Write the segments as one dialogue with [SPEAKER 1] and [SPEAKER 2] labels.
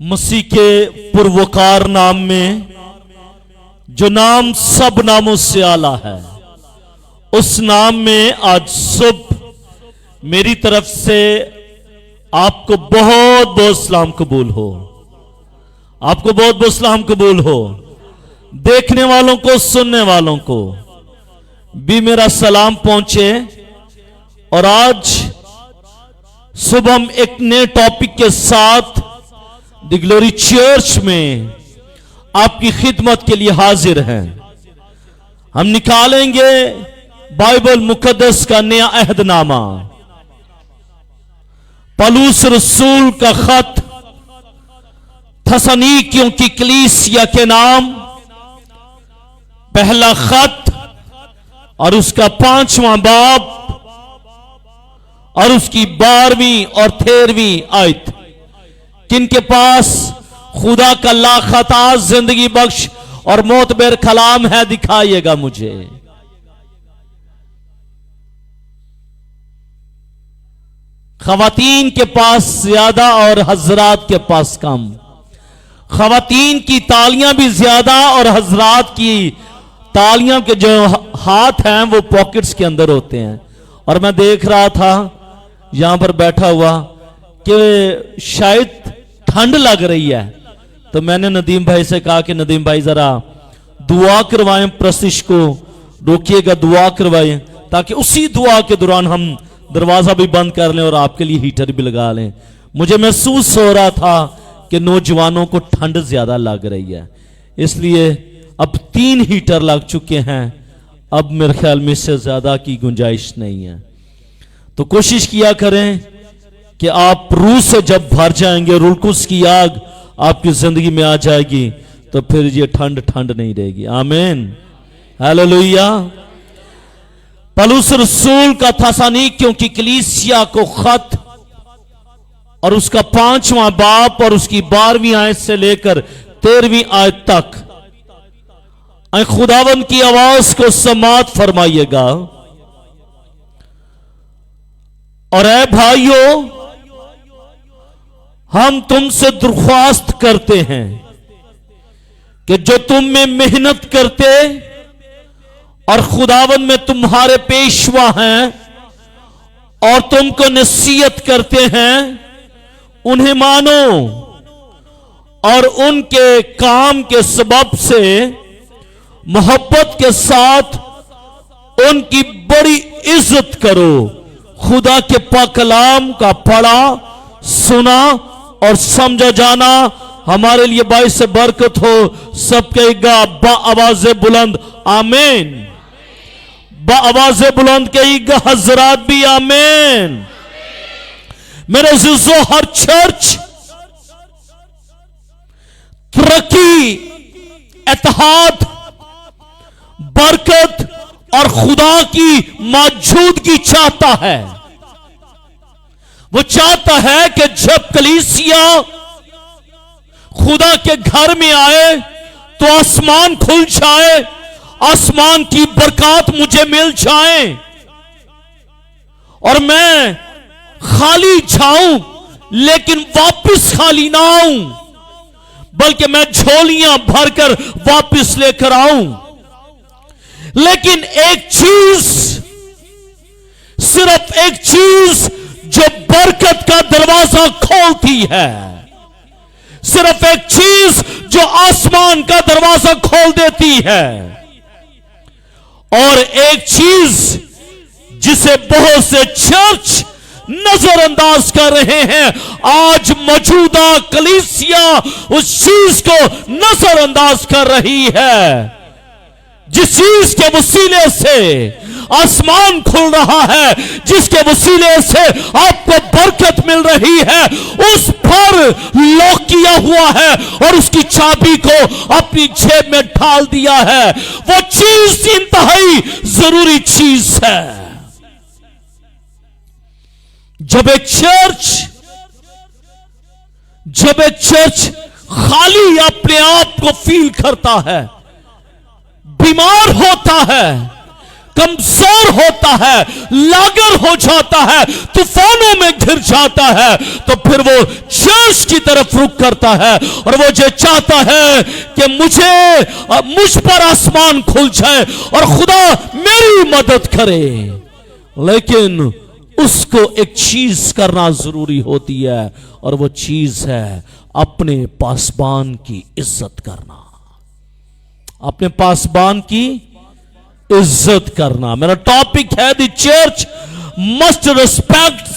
[SPEAKER 1] मसीह के पुरवकार नाम में, जो नाम सब नामों से आला है, उस नाम में आज सुबह मेरी तरफ से आपको बहुत बहुत सलाम कबूल हो। आपको बहुत बहुत सलाम कबूल हो। देखने वालों को, सुनने वालों को भी मेरा सलाम पहुंचे। और आज सुबह हम एक नए टॉपिक के साथ द ग्लोरी चर्च में आपकी खिदमत के लिए हाजिर हैं। हम निकालेंगे बाइबल मुकद्दस का नया अहदनामा, पौलुस रसूल का खत थस्सलुनीकियों की कलीसिया के नाम, पहला खत और उसका 5वां बाब और उसकी 12वीं और 13वीं आयत। किनके पास खुदा का लाखता जिंदगी बख्श और मोतबर कलाम है, दिखाइएगा मुझे। खवातीन के पास ज्यादा और हजरात के पास कम। खवातीन की तालियां भी ज्यादा और हजरात की तालियां के जो हाथ हैं वो पॉकेट्स के अंदर होते हैं। और मैं देख रहा था यहां पर बैठा हुआ कि शायद ठंड लग रही है, तो मैंने नदीम भाई से कहा कि नदीम भाई जरा दुआ करवाएं, प्रशिश को रोकिएगा, दुआ करवाएं, ताकि उसी दुआ के दौरान हम दरवाजा भी बंद कर लें और आपके लिए हीटर भी लगा लें। मुझे महसूस हो रहा था कि नौजवानों को ठंड ज्यादा लग रही है, इसलिए अब 3 हीटर लग चुके हैं। अब मेरे ख्याल में इससे ज्यादा की गुंजाइश नहीं है। तो कोशिश किया करें कि आप रूह से जब भर जाएंगे, रुलकुस की आग आपकी जिंदगी में आ जाएगी, तो फिर ये ठंड नहीं रहेगी। आमीन, हालेलुया। पौलुस रसूल का थस्सलुनीकियों की कलीसिया को खत और उसका 5वां बाब और उसकी 12वीं आयत से लेकर 13वीं आयत तक खुदावंद की आवाज को समात फरमाइएगा। और ऐ भाइयों, हम तुमसे दरख्वास्त करते हैं कि जो तुम में मेहनत करते और खुदावंद में तुम्हारे पेशवा हैं और तुमको नसीहत करते हैं, उन्हें मानो और उनके काम के सबब से मोहब्बत के साथ उनकी बड़ी इज्जत करो। खुदा के पाक कलाम का पढ़ा, सुना और समझा जाना हमारे लिए बाइस बरकत हो। सब कहेगा बाआवाज़े बुलंद आमीन। बाआवाज़े बुलंद कहेगा हजरात भी आमीन। मेरे अज़ीज़ों, हर चर्च तरक्की, इत्तेहाद, बरकत और खुदा की मौजूदगी चाहता है। वो चाहता है कि जब कलीसिया खुदा के घर में आए तो आसमान खुल जाए, आसमान की बरकत मुझे मिल जाए और मैं खाली जाऊं लेकिन वापस खाली ना आऊं, बल्कि मैं झोलियां भरकर वापस लेकर आऊं। लेकिन एक चीज, सिर्फ एक चीज जो बरकत का दरवाजा खोलती है, सिर्फ एक चीज जो आसमान का दरवाजा खोल देती है, और एक चीज जिसे बहुत से चर्च नजरअंदाज कर रहे हैं। आज मौजूदा कलीसिया उस चीज को नजरअंदाज कर रही है जिस चीज के वसीले से आसमान खुल रहा है, जिसके वसीले से आपको बरकत मिल रही है, उस पर लॉक किया हुआ है और उसकी चाबी को अपनी जेब में डाल दिया है। वो चीज इंतहाई जरूरी चीज है। जब एक चर्च खाली अपने आप को फील करता है, बीमार होता है, کمزور ہوتا ہے، لاگر ہو جاتا ہے، طوفانوں میں گر جاتا ہے، تو پھر وہ چرچ کی طرف رخ کرتا ہے اور وہ جو چاہتا ہے کہ مجھ پر آسمان کھل جائے اور خدا میری مدد کرے، لیکن اس کو ایک چیز کرنا ضروری ہوتی ہے، اور وہ چیز ہے اپنے پاسبان کی عزت کرنا، اپنے پاسبان کی عزت کرنا۔ میرا ٹاپک ہے the church must respect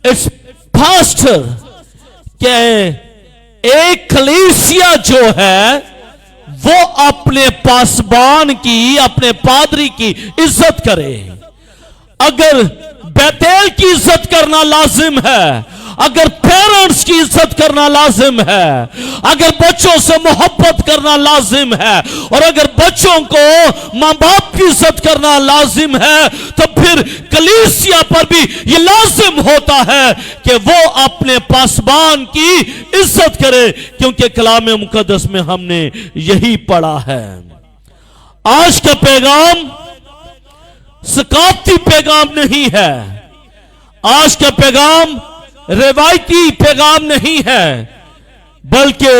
[SPEAKER 1] its pastor, کہ ایک کلیسیا جو ہے وہ اپنے پاسبان کی، اپنے پادری کی عزت کرے۔ اگر بیتیل کی عزت کرنا لازم ہے، اگر پیرنٹس کی عزت کرنا لازم ہے، اگر بچوں سے محبت کرنا لازم ہے، اور اگر بچوں کو ماں باپ کی عزت کرنا لازم ہے، تو پھر کلیسیا پر بھی یہ لازم ہوتا ہے کہ وہ اپنے پاسبان کی عزت کرے، کیونکہ کلام مقدس میں ہم نے یہی پڑھا ہے۔ آج کا پیغام ثقافتی پیغام نہیں ہے، آج کا پیغام روایتی پیغام نہیں ہے، بلکہ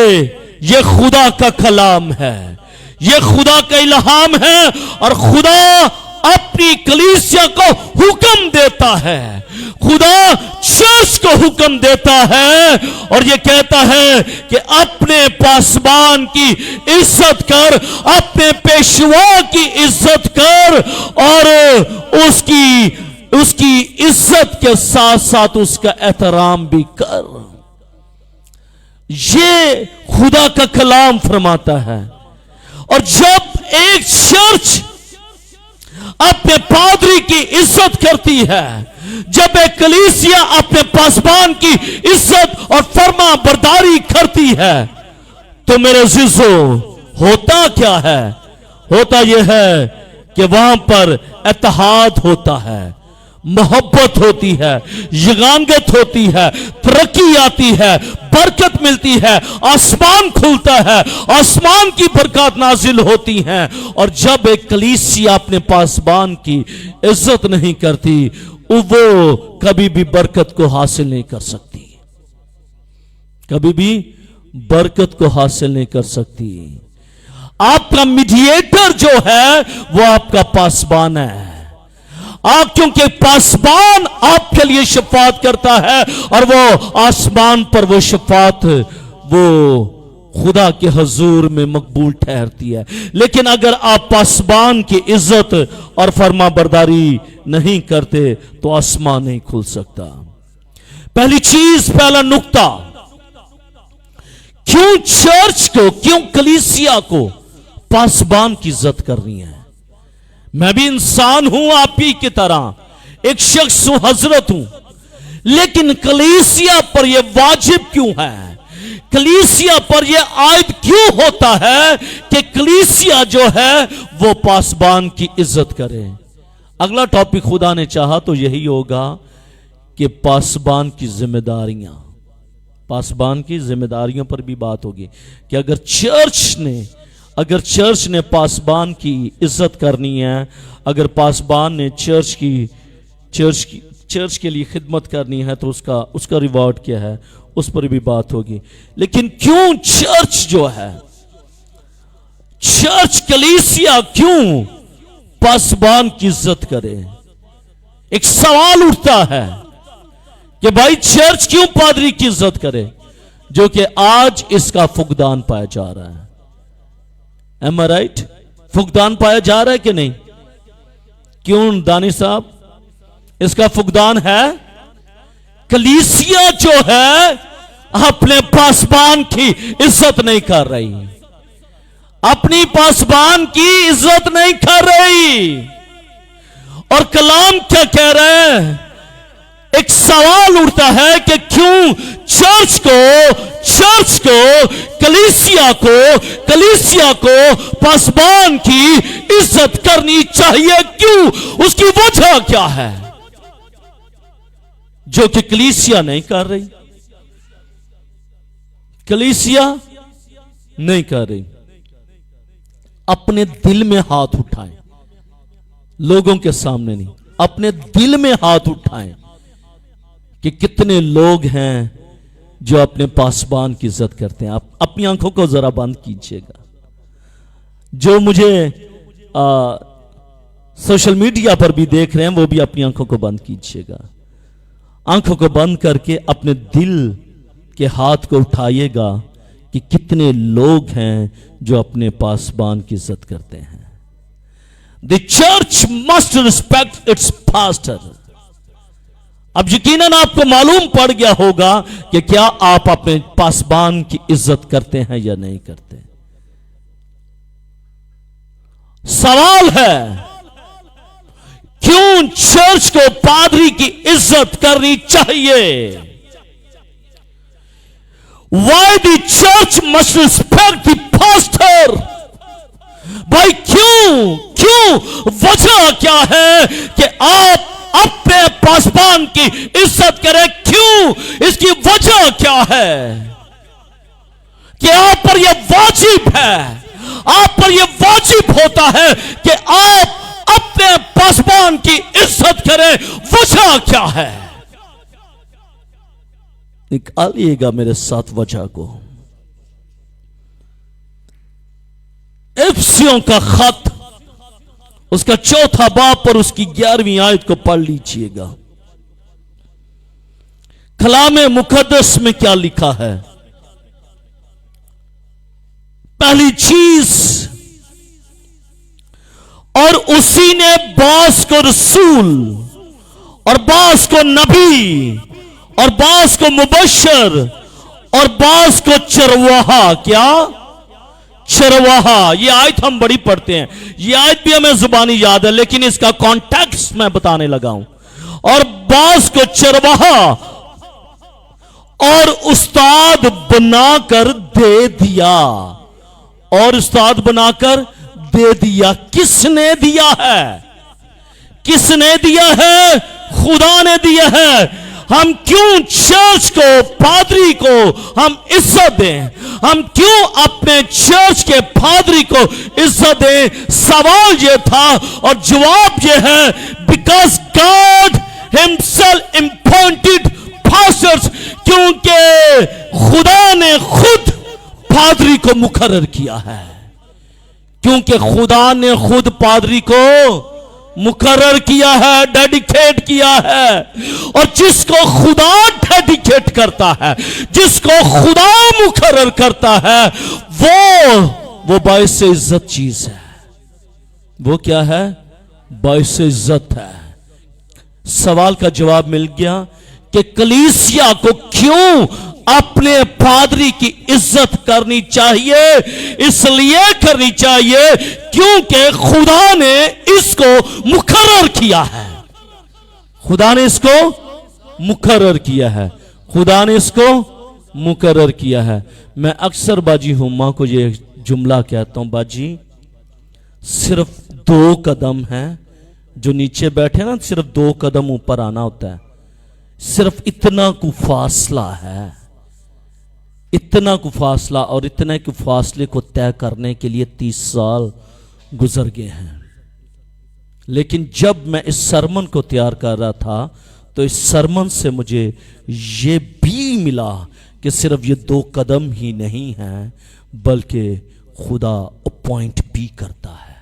[SPEAKER 1] یہ خدا کا کلام ہے، یہ خدا کا الہام ہے، اور خدا اپنی کلیسیا کو حکم دیتا ہے، خدا چرچ کو حکم دیتا ہے اور یہ کہتا ہے کہ اپنے پاسبان کی عزت کر، اپنے پیشوا کی عزت کر، اور اس کی عزت کے ساتھ ساتھ اس کا احترام بھی کر۔ یہ خدا کا کلام فرماتا ہے۔ اور جب ایک چرچ اپنے پادری کی عزت کرتی ہے، جب ایک کلیسیا اپنے پاسبان کی عزت اور فرما برداری کرتی ہے، تو میرے عزیزو ہوتا کیا ہے؟ ہوتا یہ ہے کہ وہاں پر اتحاد ہوتا ہے، محبت ہوتی ہے، یگانگت ہوتی ہے، ترقی آتی ہے، برکت ملتی ہے، آسمان کھلتا ہے، آسمان کی برکات نازل ہوتی ہیں۔ اور جب ایک کلیسیا اپنے پاسبان کی عزت نہیں کرتی، وہ کبھی بھی برکت کو حاصل نہیں کر سکتی، کبھی بھی برکت کو حاصل نہیں کر سکتی۔ آپ کا میڈییٹر جو ہے وہ آپ کا پاسبان ہے، آپ کیونکہ پاسبان آپ کے لیے شفاعت کرتا ہے، اور وہ آسمان پر وہ شفاعت وہ خدا کے حضور میں مقبول ٹھہرتی ہے۔ لیکن اگر آپ پاسبان کی عزت اور فرما برداری نہیں کرتے تو آسمان نہیں کھل سکتا۔ پہلی چیز، پہلا نقطہ، کیوں چرچ کو، کیوں کلیسیا کو پاسبان کی عزت کرنی ہے؟ میں بھی انسان ہوں آپ ہی کی طرح، ایک شخص ہوں، حضرت ہوں، لیکن کلیسیا پر یہ واجب کیوں ہے؟ کلیسیا پر یہ عائد کیوں ہوتا ہے کہ کلیسیا جو ہے وہ پاسبان کی عزت کرے؟ اگلا ٹاپک خدا نے چاہا تو یہی ہوگا کہ پاسبان کی ذمہ داریاں، پاسبان کی ذمہ داریوں پر بھی بات ہوگی کہ اگر چرچ نے پاسبان کی عزت کرنی ہے، اگر پاسبان نے چرچ کے لیے خدمت کرنی ہے تو اس کا ریوارڈ کیا ہے، اس پر بھی بات ہوگی۔ لیکن کیوں چرچ جو ہے، چرچ کلیسیا کیوں پاسبان کی عزت کرے؟ ایک سوال اٹھتا ہے کہ بھائی چرچ کیوں پادری کی عزت کرے، جو کہ آج اس کا فقدان پایا جا رہا ہے۔ Am I right؟ فقدان پایا جا رہا ہے کہ نہیں؟ کیوں دانی صاحب اس کا فقدان ہے؟ کلیسیا جو ہے اپنے پاسبان کی عزت نہیں کر رہی، اپنی پاسبان کی عزت نہیں کر رہی۔ اور کلام کیا کہہ رہے ہیں؟ ایک سوال اٹھتا ہے کہ کیوں چرچ کو کلیسیا کو پاسبان کی عزت کرنی چاہیے؟ کیوں؟ اس کی وجہ کیا ہے جو کہ کلیسیا نہیں کر رہی؟ کلیسیا نہیں کر رہی۔ اپنے دل میں ہاتھ اٹھائیں، لوگوں کے سامنے نہیں، اپنے دل میں ہاتھ اٹھائیں کہ کتنے لوگ ہیں جو اپنے پاسبان کی عزت کرتے ہیں. آپ اپنی آنکھوں کو ذرا بند کیجئے گا. جو مجھے سوشل میڈیا پر بھی دیکھ رہے ہیں وہ بھی اپنی آنکھوں کو بند کیجئے گا. آنکھوں کو بند کر کے اپنے دل کے ہاتھ کو اٹھائیے گا کہ کتنے لوگ ہیں جو اپنے پاسبان کی عزت کرتے ہیں. The church must respect its pastor. اب یقیناً آپ کو معلوم پڑ گیا ہوگا کہ کیا آپ اپنے پاسبان کی عزت کرتے ہیں یا نہیں کرتے. سوال ہے کیوں چرچ کو پادری کی عزت کرنی چاہیے؟ Why the church must respect the pastor? بھائی کیوں وجہ کیا ہے کہ آپ اپنے پاسبان کی عزت کریں؟ کیوں؟ اس کی وجہ کیا ہے کہ آپ پر یہ واجب ہے، آپ پر یہ واجب ہوتا ہے کہ آپ اپنے پاسبان کی عزت کریں. وجہ کیا ہے؟ نکالیے گا میرے ساتھ وجہ کو. افسیوں کا خط اس کا 4 باب پر اس کی 11ویں آیت کو پڑھ لیجئے گا. کلام مقدس میں کیا لکھا ہے؟ پہلی چیز، اور اسی نے بعض کو رسول اور بعض کو نبی اور بعض کو مبشر اور بعض کو چرواہا. کیا؟ چرواہا. یہ آیت ہم بڑی پڑھتے ہیں، یہ آیت بھی ہمیں زبانی یاد ہے لیکن اس کا کانٹیکسٹ میں بتانے لگا ہوں. اور بعض کو چرواہا اور استاد بنا کر دے دیا. اور استاد بنا کر دے دیا. کس نے دیا ہے؟ کس نے دیا ہے؟ خدا نے دیا ہے. ہم کیوں چرچ کو، پادری کو ہم عزت دیں؟ ہم کیوں اپنے چرچ کے پادری کو عزت دیں؟ سوال یہ تھا اور جواب یہ ہے because God himself appointed pastors. کیونکہ خدا نے خود پادری کو مقرر کیا ہے. کیونکہ خدا نے خود پادری کو مقرر کیا ہے، ڈیڈیکیٹ کیا ہے. اور جس کو خدا ڈیڈیکیٹ کرتا ہے، جس کو خدا مقرر کرتا ہے، وہ باعث عزت چیز ہے. وہ کیا ہے؟ باعث عزت ہے. سوال کا جواب مل گیا کہ کلیسیا کو کیوں اپنے پادری کی عزت کرنی چاہیے؟ اس لیے کرنی چاہیے کیونکہ خدا نے اس کو مقرر کیا ہے. خدا نے اس کو مقرر کیا ہے. خدا نے اس کو مقرر کیا ہے. میں اکثر باجی ہما کو یہ جملہ کہتا ہوں، باجی صرف 2 قدم ہیں جو نیچے بیٹھے نا، صرف 2 قدم اوپر آنا ہوتا ہے. صرف اتنا کو فاصلہ ہے، اتنا کو فاصلہ، اور اتنے کو فاصلے کو طے کرنے کے لیے 30 سال گزر گئے ہیں. لیکن جب میں اس سرمن کو تیار کر رہا تھا تو اس سرمن سے مجھے یہ بھی ملا کہ صرف یہ 2 قدم ہی نہیں ہیں بلکہ خدا اپوائنٹ بھی کرتا ہے.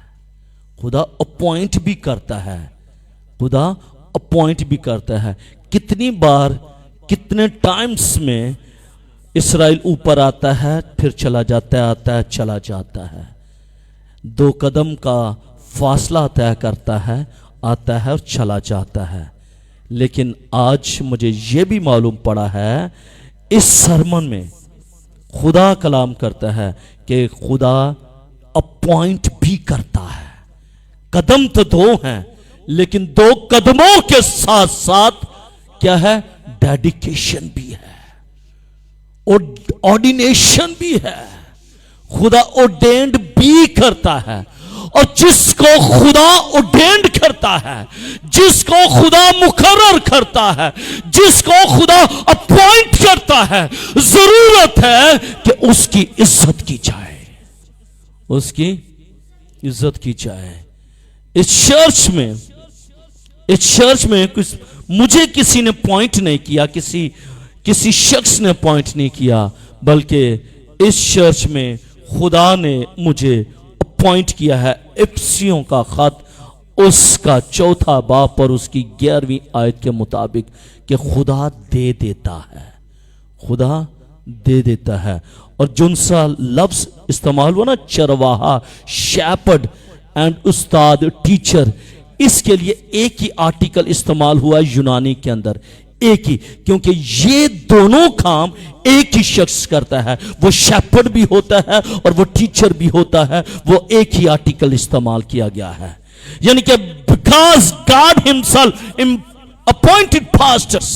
[SPEAKER 1] خدا اپوائنٹ بھی کرتا ہے. خدا اپوائنٹ بھی کرتا ہے. کتنی بار، کتنے ٹائمز میں اسرائیل اوپر آتا ہے پھر چلا جاتا ہے، آتا ہے چلا جاتا ہے. 2 قدم کا فاصلہ طے کرتا ہے، آتا ہے اور چلا جاتا ہے. لیکن آج مجھے یہ بھی معلوم پڑا ہے اس سرمن میں خدا کلام کرتا ہے کہ خدا اپوائنٹ بھی کرتا ہے. قدم تو 2 ہیں لیکن 2 قدموں کے ساتھ ساتھ کیا ہے؟ ڈیڈیکیشن بھی ہے، آرڈینیشن بھی ہے. خدا ordained بھی کرتا ہے. اور جس کو خدا ordained کرتا ہے، جس کو خدا مقرر کرتا ہے، جس کو خدا اپوائنٹ کرتا ہے، ضرورت ہے کہ اس کی عزت کی جائے. اس کی عزت کی جائے. इस चर्च में कुछ मुझे किसी ने पॉइंट नहीं किया, किसी शख्स ने पॉइंट नहीं किया, बल्कि इस चर्च में खुदा ने मुझे अपॉइंट किया है। इफिसियों का खत उसका 4 बाब और उसकी 11वीं आयत के मुताबिक कि खुदा दे देता है, खुदा दे देता है। और जोन सा लफ्ज इस्तेमाल हुआ ना, चरवाहा, शेपर्ड एंड उस्ताद, टीचर, इसके लिए एक ही आर्टिकल इस्तेमाल हुआ यूनानी के अंदर, एक ही, क्योंकि ये दोनों काम एक ही शख्स करता है। वो शेपर्ड भी होता है और वो टीचर भी होता है, वो एक ही आर्टिकल इस्तेमाल किया गया है। यानी कि because God himself appointed pastors,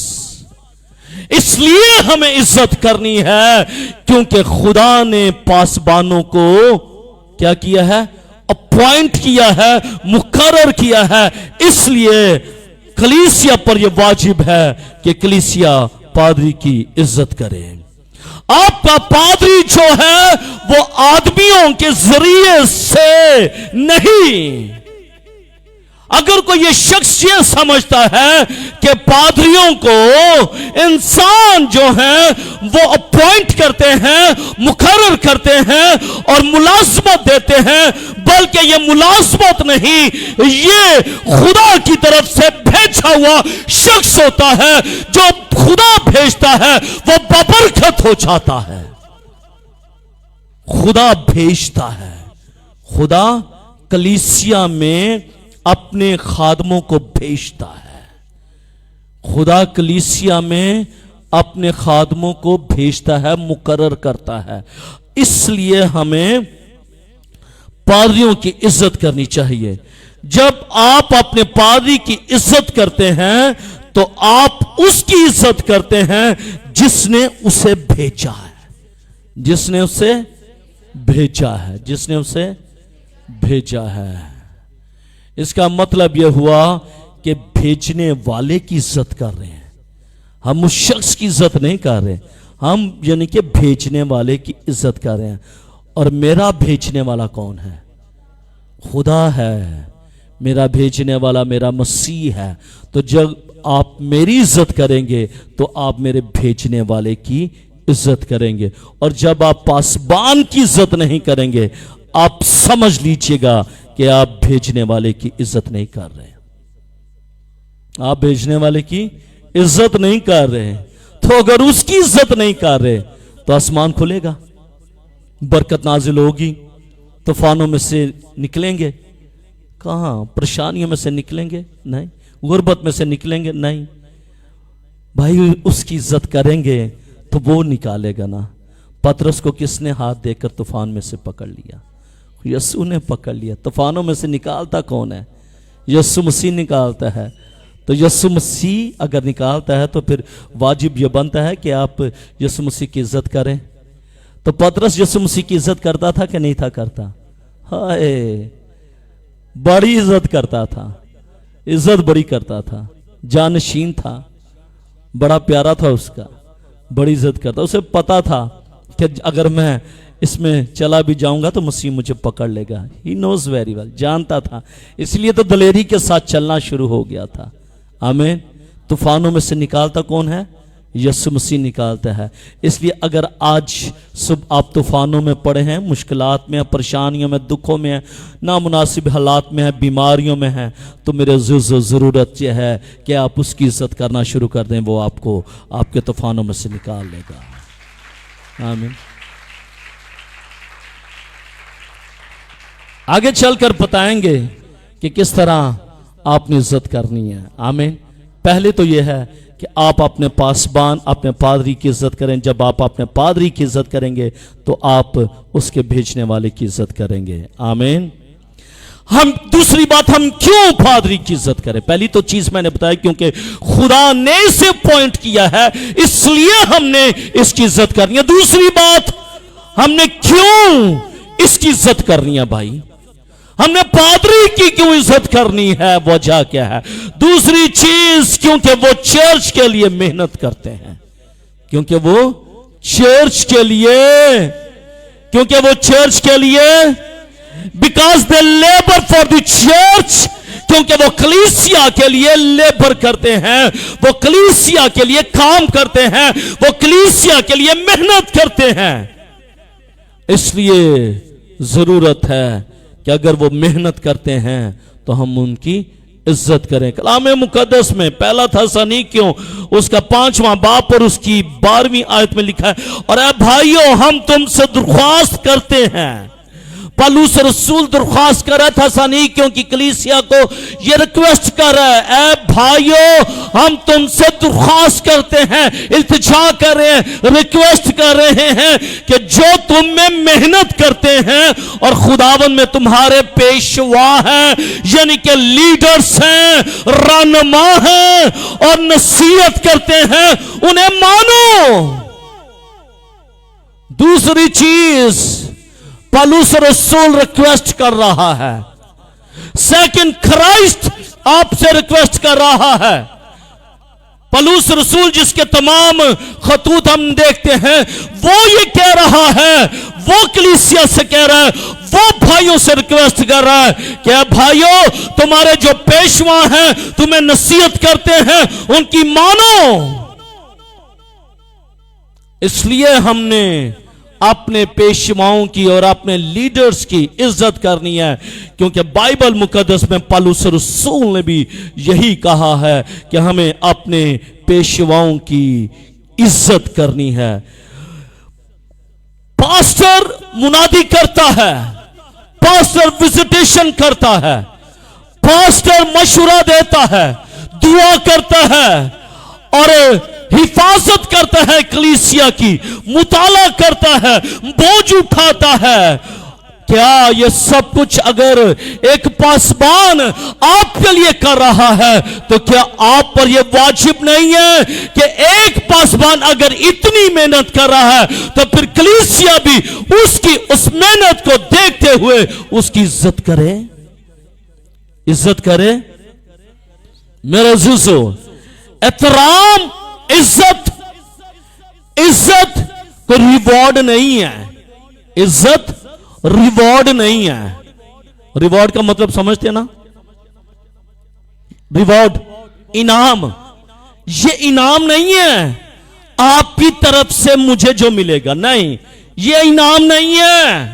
[SPEAKER 1] इसलिए हमें इज्जत करनी है क्योंकि खुदा ने पासबानों को क्या किया है, अपॉइंट किया है, मुकर्रर किया है। इसलिए कलीसिया पर यह वाजिब है कि कलीसिया पादरी की इज्जत करे। आपका पादरी जो है वो आदमियों के जरिए से नहीं। अगर कोई ये शख्स ये समझता है कि पादरियों को इंसान जो है वो अपॉइंट करते हैं, मुकर्रर करते हैं और मुलाजमत देते हैं, बल्कि ये मुलाजमत नहीं, ये खुदा की तरफ से भेजा हुआ शख्स होता है। जो खुदा भेजता है वो बबरकत हो जाता है। खुदा भेजता है, खुदा कलीसिया में अपने खादमों को भेजता है। खुदा कलीसिया में अपने खादमों को भेजता है, मुकर्रर करता है। इसलिए हमें पादरियों की इज्जत करनी चाहिए। जब आप अपने पादरी की इज्जत करते हैं तो आप उसकी इज्जत करते हैं जिसने उसे भेजा है, जिसने उसे भेजा है, जिसने उसे भेजा है। इसका मतलब यह हुआ कि भेजने वाले की इज्जत कर रहे हैं, हम उस शख्स की इज्जत नहीं कर रहे, हम यानी कि भेजने वाले की इज्जत कर रहे हैं। और मेरा भेजने वाला कौन है? खुदा है। मेरा भेजने वाला मेरा मसीह है। तो जब आप मेरी इज्जत करेंगे तो आप मेरे भेजने वाले की इज्जत करेंगे। और जब आप पासबान की इज्जत नहीं करेंगे, आप समझ लीजिएगा कि आप भेजने वाले की इज्जत नहीं कर रहे। आप भेजने वाले की इज्जत नहीं कर रहे। तो अगर उसकी इज्जत नहीं कर रहे तो आसमान खुलेगा, बरकत नाजिल होगी, तूफानों में से निकलेंगे, कहां परेशानियों में से निकलेंगे? नहीं। गुर्बत में से निकलेंगे? नहीं। भाई उसकी इज्जत करेंगे तो वो निकालेगा ना। पतरस को किसने हाथ देकर तूफान में से पकड़ लिया? यीशु ने पकड़ लिया। तूफानों में से निकालता कौन है? यीशु मसीह निकालता है। तो यीशु मसीह अगर निकालता है तो फिर वाजिब यह बनता है कि आप यीशु मसीह की इज्जत करें। तो पतरस यीशु मसीह की इज्जत करता था कि नहीं था करता? हाय, बड़ी इज्जत करता था, इज्जत बड़ी करता था, जानशीन था, बड़ा प्यारा था उसका, बड़ी इज्जत करता। उसे पता था कि अगर मैं इसमें चला भी जाऊंगा तो मसीह मुझे पकड़ लेगा। ही नोज वेरी वेल, जानता था। इसलिए तो दलेरी के साथ चलना शुरू हो गया था। आमीन। तूफानों में से निकालता कौन है? यीशु मसीह निकालता है। इसलिए अगर आज सुबह आप तूफानों में पड़े हैं, मुश्किलात में, परेशानियों में, दुखों में, नामुनासिब हालात में हैं, बीमारियों में हैं, तो मेरे ज़रूरत यह है कि आप उसकी इज्जत करना शुरू कर दें। वो आपको आपके तूफानों में से निकाल लेगा। आमीन। आगे चलकर बताएंगे कि किस तरह आपने इज्जत करनी है। आमीन। पहले तो यह है कि आप अपने पासबान, अपने पादरी की इज्जत करें। जब आप अपने पादरी की इज्जत करेंगे तो आप उसके भेजने वाले की इज्जत करेंगे। आमीन। हम दूसरी बात, हम क्यों पादरी की इज्जत करें? पहली तो चीज मैंने बताया क्योंकि खुदा ने इसे पॉइंट किया है, इसलिए हमने इसकी इज्जत करनी है। दूसरी बात, हमने क्यों इसकी इज्जत करनी है? भाई हमने पादरी की क्यों इज्जत करनी है? वजह क्या है? दूसरी चीज, क्योंकि वो चर्च के लिए मेहनत करते हैं, क्योंकि वो चर्च के लिए because they labor for the church, क्योंकि वो कलीसिया के लिए लेबर करते हैं, वो कलीसिया के लिए काम करते हैं, वो कलीसिया के लिए मेहनत करते हैं। इसलिए जरूरत है कि अगर वो मेहनत करते हैं तो हम उनकी इज्जत करें। कलाम मुकद्दस में पहला थस्सलुनीकियों उसका 5वां बाब और उसकी 12वीं आयत में लिखा है, और ऐ भाइयों हम तुमसे दरख्वास्त करते हैं। पौलुस रसूल दरख्वास्त कर रहा था थस्सलुनीकियों की कलीसिया को, ये रिक्वेस्ट कर रहा है, ऐ भाइयों हम तुमसे दरख्वास्त करते हैं, इल्तिजा कर रहे हैं, रिक्वेस्ट कर रहे हैं कि जो तुम में मेहनत करते हैं और खुदावन में तुम्हारे पेशवा हैं, यानी कि लीडर्स हैं, रहनुमा हैं और नसीहत करते हैं, उन्हें मानो। दूसरी चीज पौलुस रसूल रिक्वेस्ट कर रहा है, सेकंड क्राइस्ट आपसे रिक्वेस्ट कर रहा है। पौलुस रसूल जिसके तमाम खतूत हम देखते हैं, वो ये कह रहा है, वो कलीसिया से कह रहा है, वो भाइयों से रिक्वेस्ट कर रहा है कि भाइयों तुम्हारे जो पेशवा हैं तुम्हें नसीहत करते हैं, उनकी मानो। इसलिए हमने अपने पेशवाओं की और अपने लीडर्स की इज्जत करनी है, क्योंकि बाइबल मुकद्दस में पौलुस रसूल ने भी यही कहा है कि हमें अपने पेशवाओं की इज्जत करनी है। पास्टर मुनादी करता है, पास्टर विजिटेशन करता है, पास्टर मशवरा देता है, दुआ करता है और हिफाजत करता है कलीसिया की, मुताला करता है, बोझ उठाता है। क्या ये सब कुछ अगर एक पासबान आपके लिए कर रहा है तो क्या आप पर यह वाजिब नहीं है कि एक पासबान अगर इतनी मेहनत कर रहा है तो फिर कलीसिया भी उसकी उस मेहनत को देखते हुए उसकी इज्जत करे, इज्जत करे। मेरे अज़ीज़ों, एहतराम, इज्जत, इज्जत कोई रिवॉर्ड नहीं है, इज्जत रिवॉर्ड नहीं है। रिवॉर्ड का मतलब समझते ना, रिवॉर्ड इनाम, ये इनाम नहीं है आपकी तरफ से मुझे जो मिलेगा, नहीं, ये इनाम नहीं है।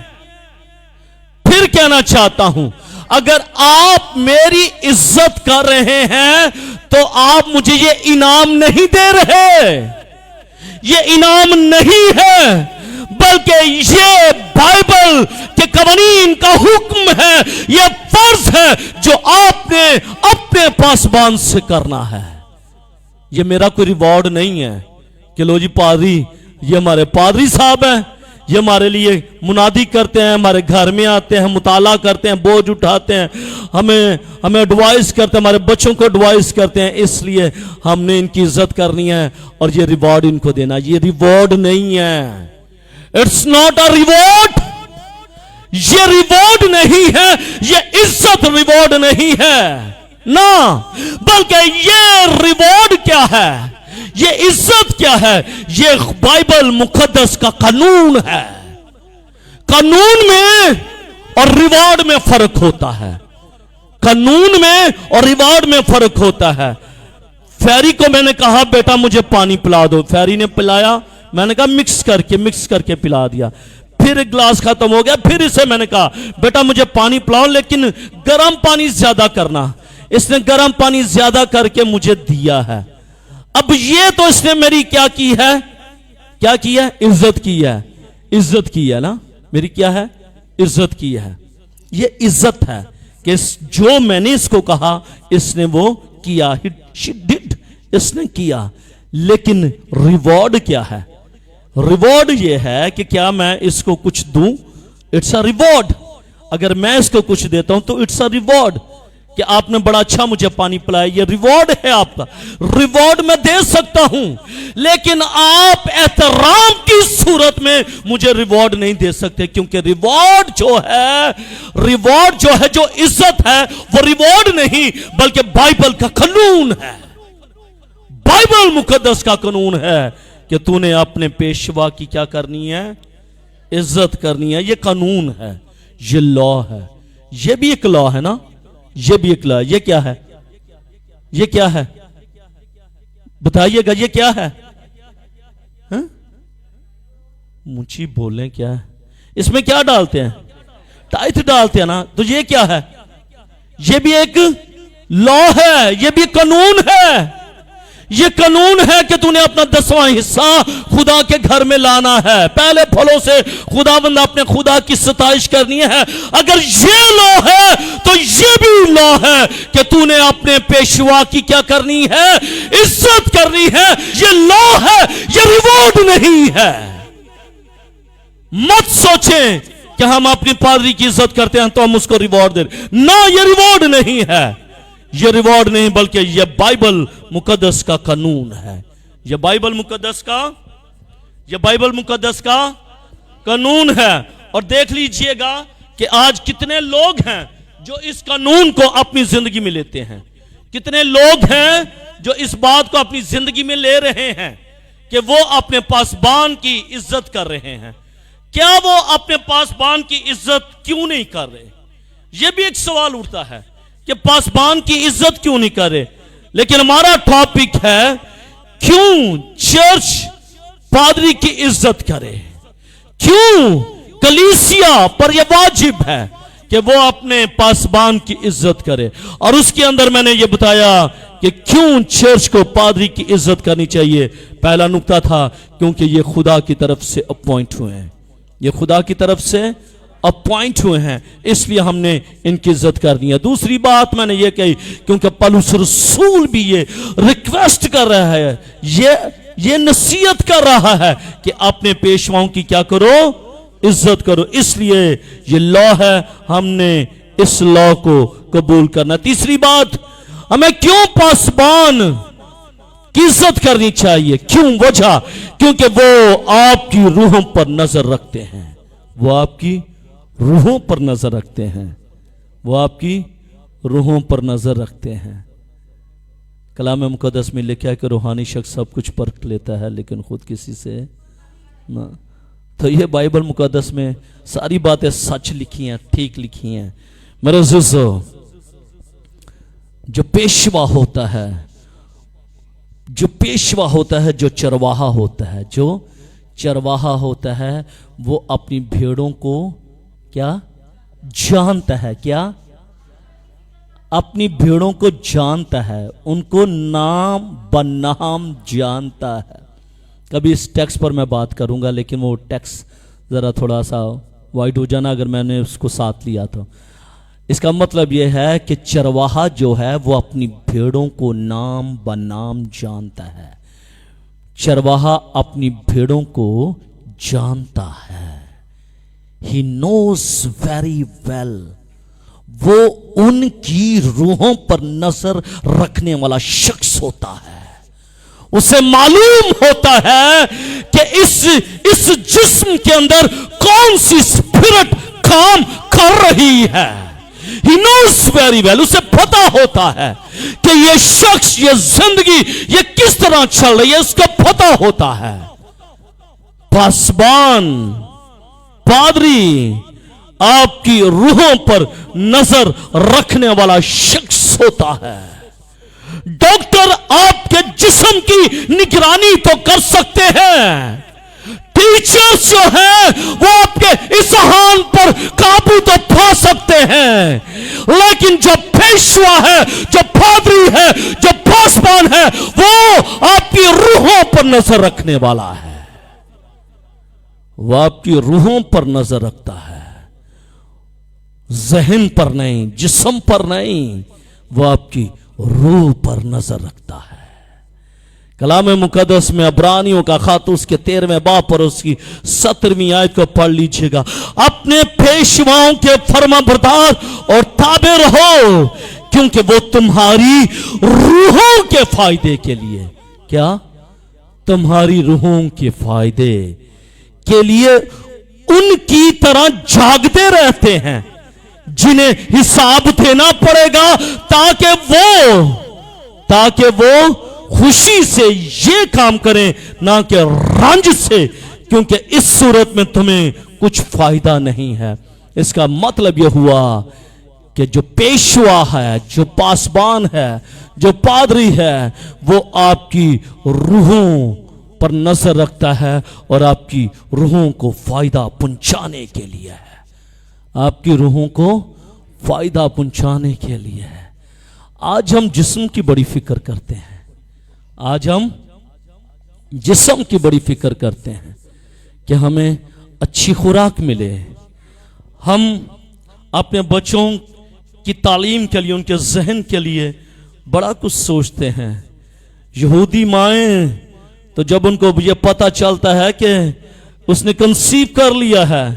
[SPEAKER 1] फिर कहना चाहता हूं, अगर आप मेरी इज्जत कर रहे हैं तो आप मुझे ये इनाम नहीं दे रहे, ये इनाम नहीं है, बल्कि ये बाइबल के कवानीन का हुक्म है, ये फर्ज है जो आपने अपने पासबान से करना है। ये मेरा कोई रिवॉर्ड नहीं है कि लो जी पादरी, ये हमारे पादरी साहब हैं, ये हमारे लिए मुनादी करते हैं, हमारे घर में आते हैं, मुताला करते हैं, बोझ उठाते हैं, हमें एडवाइस करते हैं, हमारे बच्चों को एडवाइस करते हैं, इसलिए हमने इनकी इज्जत करनी है और ये रिवॉर्ड इनको देना। ये रिवॉर्ड नहीं है, इट्स नॉट अ रिवॉर्ड, ये रिवॉर्ड नहीं है, ये इज्जत रिवॉर्ड नहीं है ना, बल्कि ये रिवॉर्ड क्या है, ये इज्जत क्या है, ये बाइबल मुकद्दस का कानून है। कानून में और रिवॉर्ड में फर्क होता है, कानून में और रिवॉर्ड में फर्क होता है। फैरी को मैंने कहा बेटा मुझे पानी पिला दो, फैरी ने पिलाया, मैंने कहा मिक्स करके पिला दिया। फिर एक गिलास खत्म हो गया, फिर इसे मैंने कहा बेटा मुझे पानी पिलाओ लेकिन गर्म पानी ज्यादा करना, इसने गर्म पानी ज्यादा करके मुझे दिया है। अब ये तो इसने मेरी क्या की है, क्या की है, इज्जत की है, इज्जत की है ना, मेरी क्या है, इज्जत की है। ये इज्जत है कि जो मैंने इसको कहा इसने वो किया, she did, इसने किया। लेकिन रिवॉर्ड क्या है, रिवॉर्ड ये है कि क्या मैं इसको कुछ दूं, इट्स अ रिवॉर्ड। अगर मैं इसको कुछ देता हूं तो इट्स अ रिवॉर्ड कि आपने बड़ा अच्छा मुझे पानी पिलाया, ये रिवॉर्ड है आपका, रिवॉर्ड मैं दे सकता हूं। लेकिन आप एहतराम की सूरत में मुझे रिवॉर्ड नहीं दे सकते, क्योंकि रिवॉर्ड जो है, जो इज्जत है, वो रिवॉर्ड नहीं बल्कि बाइबल का कानून है। बाइबल मुकद्दस का कानून है कि तूने अपने पेशवा की क्या करनी है, इज्जत करनी है। ये कानून है, یہ لا ہے، یہ بھی ایک لا ہے نا، یہ بھی ایک لا ہے. یہ کیا ہے؟ یہ کیا ہے؟ بتائیے گا یہ کیا ہے؟ مجھے بولیں کیا ہے؟ اس میں کیا ڈالتے ہیں؟ ٹائٹ ڈالتے ہیں نا. تو یہ کیا ہے؟ یہ بھی ایک لا ہے، یہ بھی قانون ہے. یہ قانون ہے کہ تو نے اپنا 10واں حصہ خدا کے گھر میں لانا ہے. پہلے پھلوں سے خداوند اپنے خدا کی ستائش کرنی ہے. اگر یہ لا ہے تو یہ بھی لا ہے کہ تو نے اپنے پیشوا کی کیا کرنی ہے؟ عزت کرنی ہے. یہ لا ہے، یہ ریوارڈ نہیں ہے. مت سوچیں کہ ہم اپنی پادری کی عزت کرتے ہیں تو ہم اس کو ریوارڈ دیں. نہ، یہ ریوارڈ نہیں ہے. یہ ریوارڈ نہیں بلکہ یہ بائبل مقدس کا قانون ہے. یہ بائبل مقدس کا قانون ہے. اور دیکھ لیجئے گا کہ آج کتنے لوگ ہیں جو اس قانون کو اپنی زندگی میں لیتے ہیں. کتنے لوگ ہیں جو اس بات کو اپنی زندگی میں لے رہے ہیں کہ وہ اپنے پاسبان کی عزت کر رہے ہیں. کیا وہ اپنے پاسبان کی عزت کیوں نہیں کر رہے؟ یہ بھی ایک سوال اٹھتا ہے کہ پاسبان کی عزت کیوں نہیں کرے. لیکن ہمارا ٹاپک ہے کیوں چرچ پادری کی عزت کرے، کیوں کلیسیا پر یہ واجب ہے کہ وہ اپنے پاسبان کی عزت کرے. اور اس کے اندر میں نے یہ بتایا کہ کیوں چرچ کو پادری کی عزت کرنی چاہیے. پہلا نقطہ تھا کیونکہ یہ خدا کی طرف سے اپوائنٹ ہوئے ہیں. یہ خدا کی طرف سے اپوائنٹ ہوئے ہیں، اس لیے ہم نے ان کی عزت کرنی ہے. دوسری بات میں نے یہ کہی کیونکہ پولس رسول بھی یہ ریکویسٹ کر رہا ہے، یہ نصیحت کر رہا ہے کہ اپنے پیشواؤں کی کیا کرو؟ عزت کرو. اس لیے یہ لا ہے، ہم نے اس لا کو قبول کرنا. تیسری بات، ہمیں کیوں پاسبان کی عزت کرنی چاہیے؟ کیوں؟ وجہ کیونکہ وہ آپ کی روحوں پر نظر رکھتے ہیں. وہ آپ کی روحوں پر نظر رکھتے ہیں. وہ آپ کی روحوں پر نظر رکھتے ہیں. کلام مقدس میں لکھا ہے کہ روحانی شخص سب کچھ پرکھ لیتا ہے لیکن خود کسی سے نہ. تو یہ بائبل مقدس میں ساری باتیں سچ لکھی ہیں، ٹھیک لکھی ہیں. میرے عزیزو، جو پیشوا ہوتا ہے، جو چرواہا ہوتا ہے، وہ اپنی بھیڑوں کو کیا جانتا ہے؟ کیا؟ اپنی بھیڑوں کو جانتا ہے، ان کو نام بنام جانتا ہے. کبھی اس ٹیکس پر میں بات کروں گا لیکن وہ ٹیکس ذرا تھوڑا سا وائڈ ہو جانا اگر میں نے اس کو ساتھ لیا تو. اس کا مطلب یہ ہے کہ چرواہا جو ہے وہ اپنی بھیڑوں کو نام بنام جانتا ہے. چرواہا اپنی بھیڑوں کو جانتا ہے. He knows very well. وہ ان کی روحوں پر نظر رکھنے والا شخص ہوتا ہے. اسے معلوم ہوتا ہے کہ اس جسم کے اندر کون سی اسپرٹ کام کر رہی ہے. He knows very well. اسے پتا ہوتا ہے کہ یہ شخص، یہ زندگی، یہ کس طرح چل رہی ہے، اس کو پتا ہوتا ہے. پاسبان، پادری آپ کی روحوں پر نظر رکھنے والا شخص ہوتا ہے. ڈاکٹر آپ کے جسم کی نگرانی تو کر سکتے ہیں، ٹیچرز جو ہیں وہ آپ کے اذہان پر قابو تو پا سکتے ہیں، لیکن جو پیشوا ہے، جو پادری ہے، جو پاسبان ہے، وہ آپ کی روحوں پر نظر رکھنے والا ہے. وہ آپ کی روحوں پر نظر رکھتا ہے، ذہن پر نہیں، جسم پر نہیں، وہ آپ کی روح پر نظر رکھتا ہے. کلام مقدس میں عبرانیوں کا خط اس کے 13ویں باب اور اس کی 17ویں آیت کو پڑھ لیجئے گا. اپنے پیشواؤں کے فرما بردار اور تابع رہو کیونکہ وہ تمہاری روحوں کے فائدے کے لیے، کیا؟ تمہاری روحوں کے فائدے کے لیے ان کی طرح جاگتے رہتے ہیں جنہیں حساب دینا پڑے گا تاکہ وہ خوشی سے یہ کام کریں نہ کہ رنج سے، کیونکہ اس صورت میں تمہیں کچھ فائدہ نہیں ہے. اس کا مطلب یہ ہوا کہ جو پیشوا ہے، جو پاسبان ہے، جو پادری ہے، وہ آپ کی روحوں پر نظر رکھتا ہے اور آپ کی روحوں کو فائدہ پہنچانے کے لیے ہے، آپ کی روحوں کو فائدہ پہنچانے کے لیے ہے۔ آج ہم جسم کی بڑی فکر کرتے ہیں، آج ہم جسم کی بڑی فکر کرتے ہیں کہ ہمیں اچھی خوراک ملے، ہم اپنے بچوں کی تعلیم کے لیے، ان کے ذہن کے لیے بڑا کچھ سوچتے ہیں۔ یہودی مائیں تو جب ان کو یہ پتہ چلتا ہے کہ اس نے کنسیو کر لیا ہے،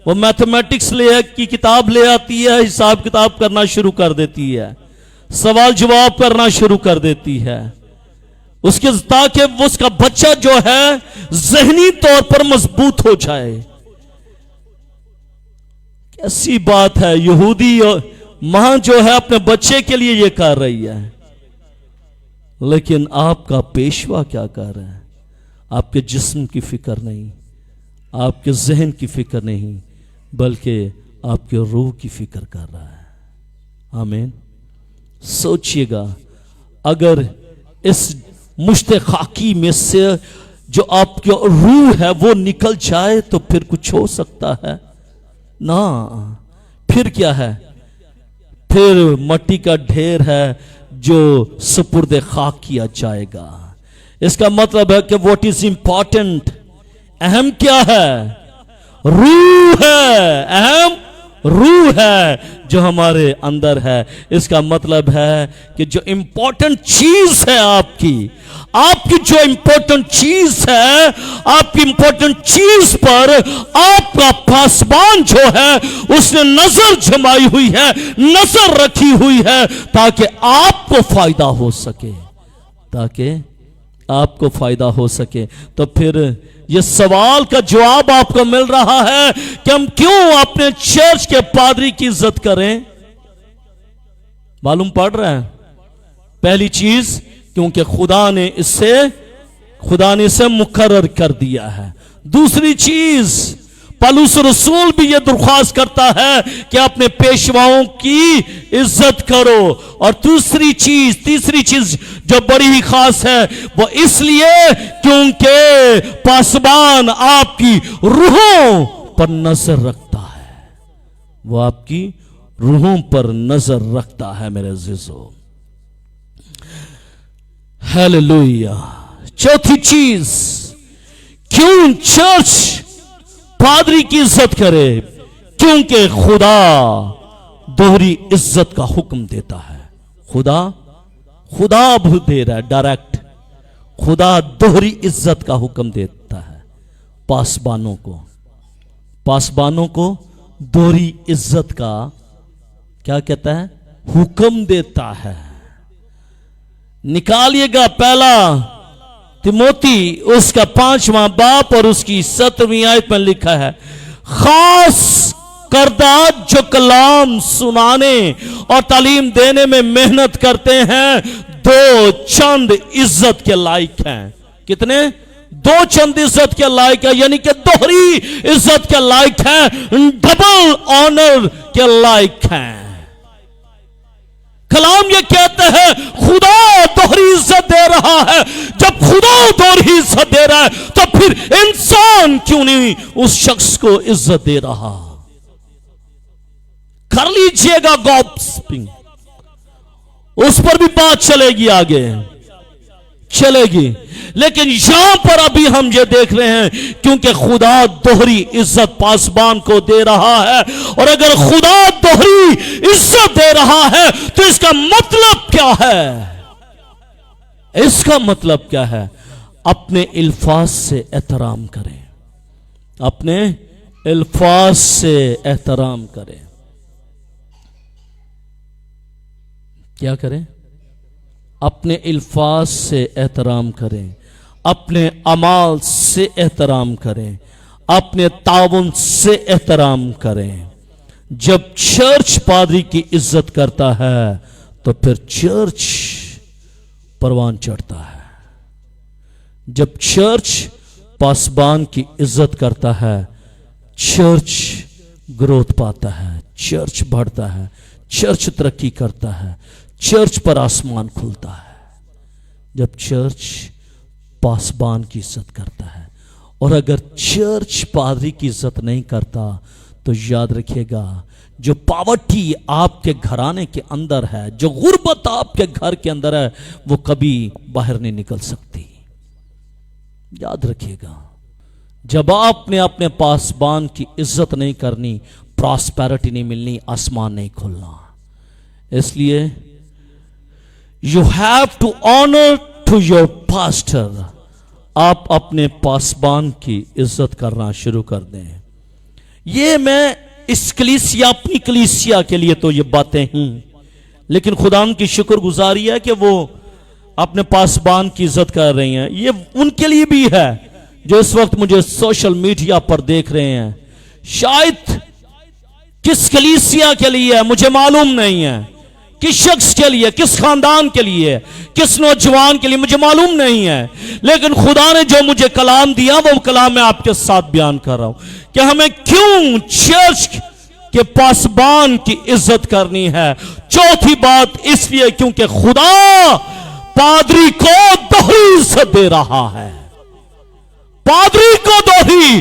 [SPEAKER 1] وہ میتھمیٹکس کی کتاب لے آتی ہے، حساب کتاب کرنا شروع کر دیتی ہے، سوال جواب کرنا شروع کر دیتی ہے، تاکہ اس کا بچہ جو ہے ذہنی طور پر مضبوط ہو جائے۔ کیسی بات ہے، یہودی ماں جو ہے اپنے بچے کے لیے یہ کر رہی ہے، لیکن آپ کا پیشوا کیا کر رہا ہے؟ آپ کے جسم کی فکر نہیں، آپ کے ذہن کی فکر نہیں، بلکہ آپ کے روح کی فکر کر رہا ہے۔ آمین۔ سوچئے گا، اگر اس مشت خاکی میں سے جو آپ کی روح ہے وہ نکل جائے تو پھر کچھ ہو سکتا ہے؟ نہ، پھر کیا ہے؟ پھر مٹی کا ڈھیر ہے جو سپرد خاک کیا جائے گا۔ اس کا مطلب ہے کہ what is important، اہم کیا ہے؟ روح ہے، اہم روح ہے جو ہمارے اندر ہے۔ اس کا مطلب ہے کہ جو امپورٹنٹ چیز ہے آپ کی جو امپورٹنٹ چیز ہے، آپ کی امپورٹنٹ چیز پر آپ کا پاسبان جو ہے اس نے نظر جمائی ہوئی ہے، نظر رکھی ہوئی ہے، تاکہ آپ کو فائدہ ہو سکے، تاکہ آپ کو فائدہ ہو سکے۔ تو پھر یہ سوال کا جواب آپ کو مل رہا ہے کہ ہم کیوں اپنے چرچ کے پادری کی عزت کریں؟ معلوم پڑ رہا ہے؟ پہلی چیز، کیونکہ خدا نے اسے مقرر کر دیا ہے۔ دوسری چیز، پولس رسول بھی یہ درخواست کرتا ہے کہ اپنے پیشواؤں کی عزت کرو۔ اور تیسری چیز جو بڑی ہی خاص ہے، وہ اس لیے کیونکہ پاسبان آپ کی روحوں پر نظر رکھتا ہے، وہ آپ کی روحوں پر نظر رکھتا ہے میرے عزیزو۔ ہیلیلویا۔ چوتھی چیز، کیوں چرچ پادری کی عزت کرے؟ کیونکہ خدا دوہری عزت کا حکم دیتا ہے۔ خدا اب دے رہا ہے ڈائریکٹ، خدا دوہری عزت کا حکم دیتا ہے پاسبانوں کو دوہری عزت کا کیا کہتا ہے؟ حکم دیتا ہے۔ نکالیے گا پہلا تیموتی اس کا 5واں باب اور اس کی 7ویں آیت میں لکھا ہے، خاص کردہ جو کلام سنانے اور تعلیم دینے میں محنت کرتے ہیں، 2 چند عزت کے لائق ہیں۔ کتنے؟ 2 چند عزت کے لائق ہیں، یعنی کہ دوہری عزت کے لائق ہیں، ڈبل آنر کے لائق ہیں۔ کلام یہ کہتے ہیں خدا دوہری عزت دے رہا ہے۔ جب خدا دوہری عزت دے رہا ہے تو پھر انسان کیوں نہیں اس شخص کو عزت دے رہا؟ کر لیجئے گا گوسپنگ، اس پر بھی بات چلے گی، آگے چلے گی، لیکن یہاں پر ابھی ہم یہ دیکھ رہے ہیں کیونکہ خدا دوہری عزت پاسبان کو دے رہا ہے۔ اور اگر خدا دوہری عزت دے رہا ہے تو اس کا مطلب کیا ہے؟ اس کا مطلب کیا ہے؟ اپنے الفاظ سے احترام کریں، اپنے الفاظ سے احترام کریں۔ کیا کریں؟ اپنے الفاظ سے احترام کریں، اپنے اعمال سے احترام کریں، اپنے تعاون سے احترام کریں۔ جب چرچ پادری کی عزت کرتا ہے تو پھر چرچ پروان چڑھتا ہے۔ جب چرچ پاسبان کی عزت کرتا ہے، چرچ ग्रोथ पाता है, चर्च बढ़ता है, चर्च तरक्की करता है, चर्च पर आसमान खुलता है। जब चर्च पासबान की इज्जत करता है, और अगर चर्च पादरी की इज्जत नहीं करता तो याद रखिएगा, जो पावर्टी आपके घराने के अंदर है, जो गुर्बत आपके घर के अंदर है, वो कभी बाहर नहीं निकल सकती। याद रखिएगा, जब आपने अपने पासबान की इज्जत नहीं करनी, प्रॉस्पेरिटी नहीं मिलनी, आसमान नहीं खुलना। इसलिए you have to honour to your pastor. आप अपने पासबान की इज्जत करना शुरू कर दें। ये मैं इस कलीसिया, अपनी कलीसिया के लिए तो ये बातें ही, लेकिन खुदा की शुक्रगुजारी है कि वो अपने पासबान की इज्जत कर रही हैं। ये उनके लिए भी है जो इस वक्त मुझे सोशल मीडिया पर देख रहे हैं। शायद किस कलीसिया के लिए है मुझे मालूम नहीं है, किस शख्स के लिए, किस खानदान के लिए, किस नौजवान के लिए मुझे मालूम नहीं है, लेकिन खुदा ने जो मुझे कलाम दिया वो कलाम मैं आपके साथ बयान कर रहा हूं कि हमें क्यों चर्च के पासबान की इज्जत करनी है। चौथी बात इसलिए क्योंकि खुदा पादरी को दोहरी इज्जत दे रहा है। पादरी को दोहरी,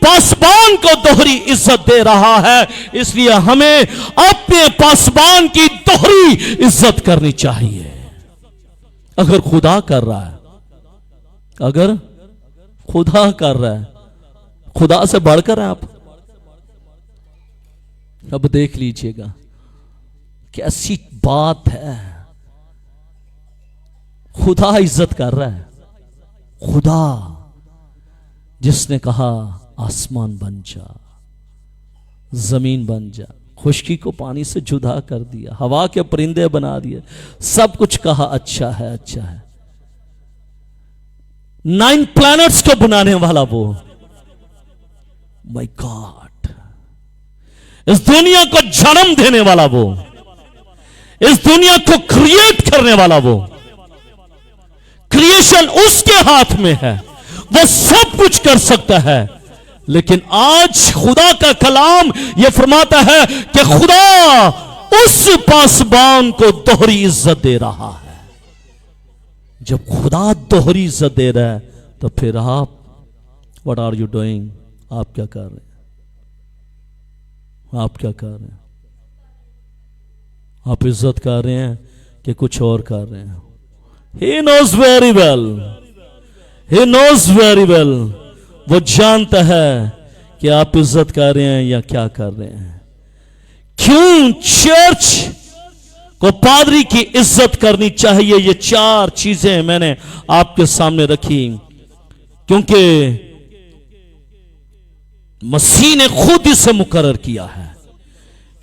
[SPEAKER 1] पासबान को दोहरी इज्जत दे रहा है। इसलिए हमें अपने पासबान की दोहरी इज्जत करनी चाहिए। अगर खुदा कर रहा है, अगर खुदा कर रहा है, खुदा से बढ़कर है आप। अब देख लीजिएगा कैसी बात है, खुदा इज्जत कर रहा है। खुदा जिसने कहा आसमान बन जा, जमीन बन जा, खुश्की को पानी से जुदा कर दिया, हवा के परिंदे बना दिए, सब कुछ कहा अच्छा है, अच्छा है। 9 प्लैनेट्स को बनाने वाला वो, माय गॉड, इस दुनिया को जन्म देने वाला वो, इस दुनिया को क्रिएट करने वाला वो, क्रिएशन उसके हाथ में है, वो सब कुछ कर सकता है। लेकिन आज खुदा का कलाम यह फरमाता है कि खुदा उस पासबान को दोहरी इज्जत दे रहा है। जब खुदा दोहरी इज्जत दे रहा है तो फिर आप व्हाट आर यू डूइंग, आप क्या कर रहे हैं, आप क्या कर रहे हैं? आप इज्जत कर रहे हैं कि कुछ और कर रहे हैं? He knows very well, he knows very well, वो जानता है कि आप इज्जत कर रहे हैं या क्या कर रहे हैं। क्यों चर्च को पादरी की इज्जत करनी चाहिए, ये 4 चीजें मैंने आपके सामने रखी, क्योंकि मसीह ने खुद इसे मुकर्रर किया है,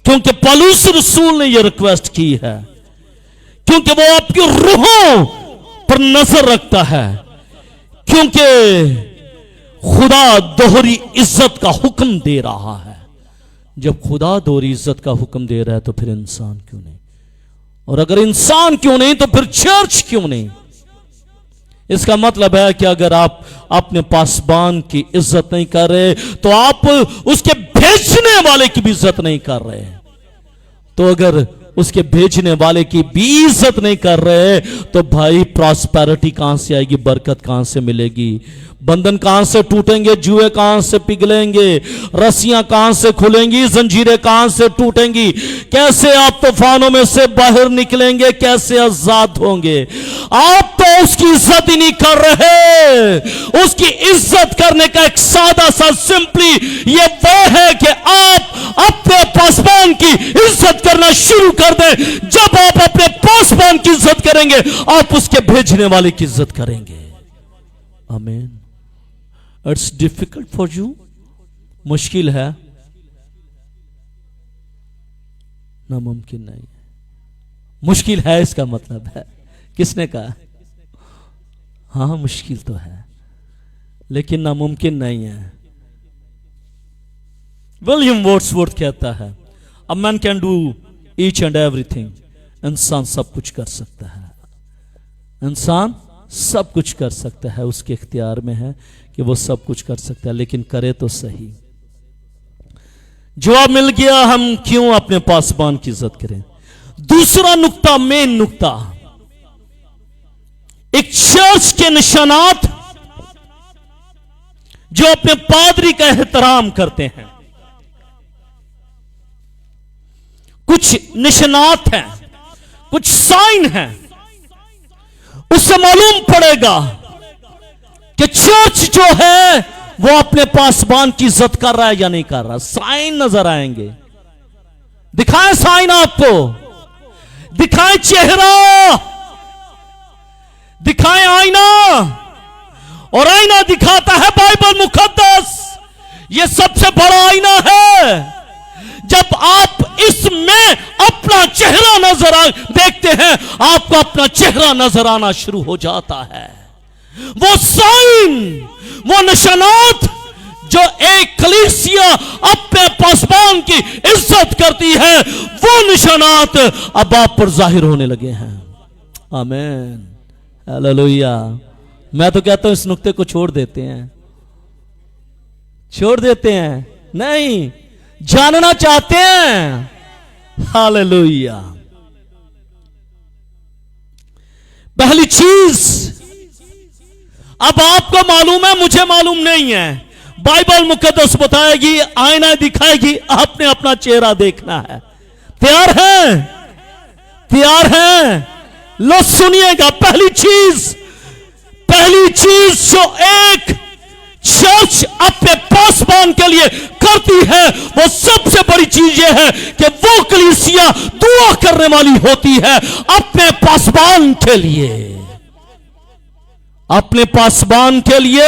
[SPEAKER 1] क्योंकि पौलुस रसूल ने यह रिक्वेस्ट की है, क्योंकि वो आपकी रूहों पर नजर रखता है, क्योंकि खुदा दोहरी इज्जत का हुक्म दे रहा है। जब खुदा दोहरी इज्जत का हुक्म दे रहा है तो फिर इंसान क्यों नहीं? और अगर इंसान क्यों नहीं तो फिर चर्च क्यों नहीं? इसका मतलब है कि अगर आप अपने पासबान की इज्जत नहीं कर रहे तो आप उसके भेजने वाले की भी इज्जत नहीं कर रहे। तो अगर उसके भेजने वाले की भी इज्जत नहीं कर रहे तो भाई प्रॉस्पेरिटी कहां से आएगी, बरकत कहां से मिलेगी, बंधन कहां से टूटेंगे, जुए कहां से पिघलेंगे, रस्सियां कहां से खुलेंगी, जंजीरें कहां से टूटेंगी, कैसे आप तूफानों में से बाहर निकलेंगे, कैसे आजाद होंगे? आप तो उसकी इज्जत ही नहीं कर रहे। उसकी इज्जत करने का एक सादा सा सिंपली ये वो है कि आप अपने पासबान की इज्जत करना शुरू कर दें। जब आप अपने पासबान की इज्जत करेंगे आप उसके भेजने वाले की इज्जत करेंगे। आमीन। इट्स डिफिकल्ट फॉर यू, मुश्किल है, नामुमकिन नहीं है। मुश्किल है इसका मतलब है, किसने कहा? हाँ मुश्किल तो है लेकिन नामुमकिन नहीं है। विलियम वर्ड्सवर्थ कहता है a man can do each and everything. इंसान सब कुछ कर सकता है, इंसान सब कुछ कर सकता है, उसके इख्तियार में है कि वो सब कुछ कर सकता है, लेकिन करे तो सही, جواب مل گیا، ہم کیوں اپنے پاسبان کی عزت کریں۔ دوسرا نقطہ، مین نقطہ، ایک چرچ کے نشانات جو اپنے پادری کا احترام کرتے ہیں۔ کچھ نشانات ہیں، کچھ سائن ہیں، اس سے معلوم پڑے گا کہ چرچ جو ہے وہ اپنے پاسبان کی عزت کر رہا ہے یا نہیں کر رہا۔ سائن نظر آئیں گے، دکھائیں سائن، آپ کو دکھائیں چہرہ، دکھائیں آئینہ، اور آئینہ دکھاتا ہے بائبل مقدس۔ یہ سب سے بڑا آئینہ ہے۔ جب آپ اس میں اپنا چہرہ نظر دیکھتے ہیں، آپ کو اپنا چہرہ نظر آنا شروع ہو جاتا ہے۔ وہ سائن، وہ نشانات جو ایک کلیسیا اپنے پاسبان کی عزت کرتی ہے، وہ نشانات اب آپ پر ظاہر ہونے لگے ہیں۔ آمین، ہاللویا۔ میں تو کہتا ہوں اس نقطے کو چھوڑ دیتے ہیں، چھوڑ دیتے ہیں، نہیں، جاننا چاہتے ہیں۔ ہاللویا۔ پہلی چیز، اب آپ کو معلوم ہے، مجھے معلوم نہیں ہے، بائبل مقدس بتائے گی، آئینہ دکھائے گی، آپ نے اپنا چہرہ دیکھنا ہے۔ تیار ہیں؟ تیار ہیں؟ لو سنیے گا۔ پہلی چیز جو ایک چرچ اپنے پاسبان کے لیے کرتی ہے، وہ سب سے بڑی چیز یہ ہے کہ وہ کلیسیا دعا کرنے والی ہوتی ہے اپنے پاسبان کے لیے۔ اپنے پاسبان کے لیے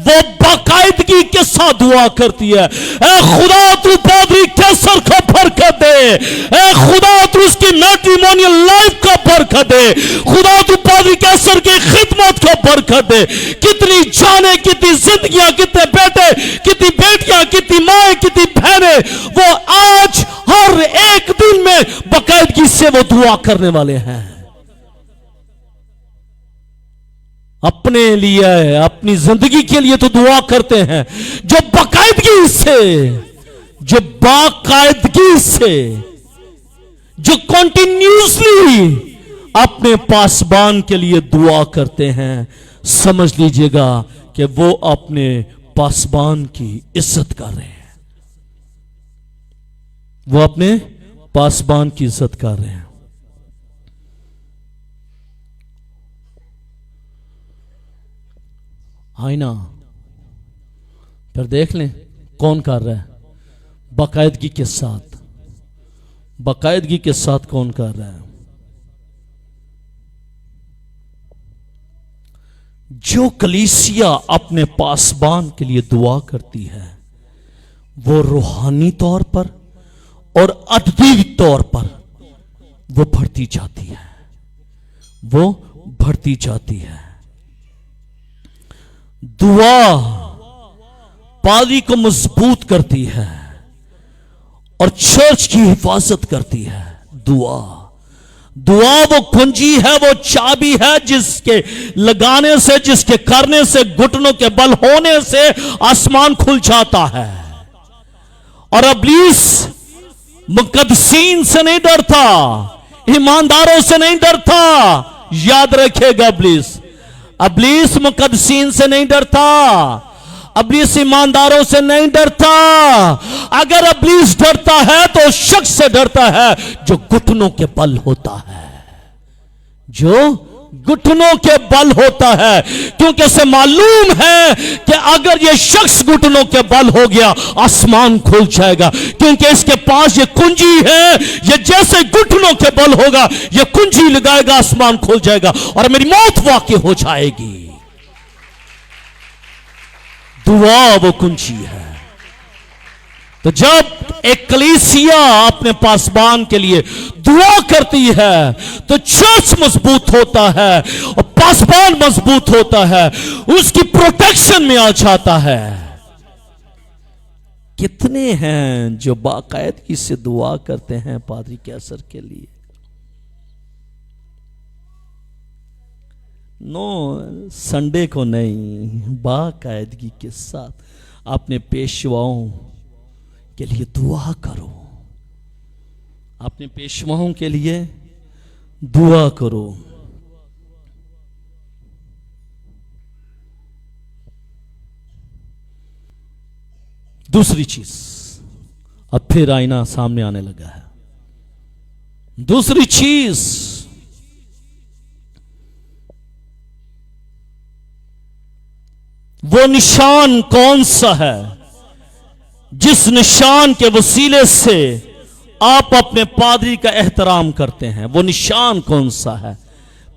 [SPEAKER 1] وہ باقاعدگی کے ساتھ دعا کرتی ہے۔ اے خدا تو پادری کیسر کو برکت دے، اے خدا تو اس کی میٹریمونیل لائف کو برکت دے، خدا تو پادری کیسر کی خدمت کو برکت دے۔ کتنی جانیں، کتنی زندگیاں، کتنے بیٹے، کتنی بیٹیاں، کتنی مائیں، کتنی بہنیں، وہ آج ہر ایک دن میں باقاعدگی سے وہ دعا کرنے والے ہیں۔ اپنے لیے، اپنی زندگی کے لیے تو دعا کرتے ہیں، جو باقاعدگی سے جو کنٹینیوسلی اپنے پاسبان کے لیے دعا کرتے ہیں، سمجھ لیجئے گا کہ وہ اپنے پاسبان کی عزت کر رہے ہیں۔ وہ اپنے پاسبان کی عزت کر رہے ہیں۔ آئینہ پھر دیکھ لیں کون کر رہا ہے، باقاعدگی کے ساتھ، باقاعدگی کے ساتھ کون کر رہا ہے۔ جو کلیسیا اپنے پاسبان کے لیے دعا کرتی ہے، وہ روحانی طور پر اور عددی طور پر وہ بڑھتی جاتی ہے، وہ بڑھتی جاتی ہے۔ دعا پادری کو مضبوط کرتی ہے اور چرچ کی حفاظت کرتی ہے۔ دعا وہ کنجی ہے، وہ چابی ہے، جس کے لگانے سے، جس کے کرنے سے، گھٹنوں کے بل ہونے سے آسمان کھل جاتا ہے۔ اور ابلیس مقدسین سے نہیں ڈرتا، ایمانداروں سے نہیں ڈرتا۔ یاد رکھے گا، ابلیس مقدسین سے نہیں ڈرتا، ابلیس ایمانداروں سے نہیں ڈرتا۔ اگر ابلیس ڈرتا ہے تو اس شخص سے ڈرتا ہے جو گھٹنوں کے بل ہوتا ہے، جو گھٹنوں کے بل ہوتا ہے، کیونکہ اسے معلوم ہے کہ اگر یہ شخص گھٹنوں کے بل ہو گیا، آسمان کھل جائے گا، کیونکہ اس کے پاس یہ کنجی ہے۔ یہ جیسے گھٹنوں کے بل ہوگا، یہ کنجی لگائے گا، آسمان کھل جائے گا اور میری موت واقع ہو جائے گی۔ دعا وہ کنجی ہے۔ تو جب ایک کلیسیا اپنے پاسبان کے لیے دعا کرتی ہے تو چرچ مضبوط ہوتا ہے اور پاسبان مضبوط ہوتا ہے، اس کی پروٹیکشن میں آ جاتا ہے۔ کتنے ہیں جو باقاعدگی سے دعا کرتے ہیں پادری کیسر کے لیے؟ سنڈے کو نہیں، باقاعدگی کے ساتھ اپنے پیشواؤں के लिए दुआ करो, अपने पेशवाओं के लिए दुआ करो। दूसरी चीज, अब फिर आईना सामने आने लगा है। दूसरी चीज, वो निशान कौन सा है जिस निशान के वसीले से आप अपने पादरी का एहतराम करते हैं? वो निशान कौन सा है?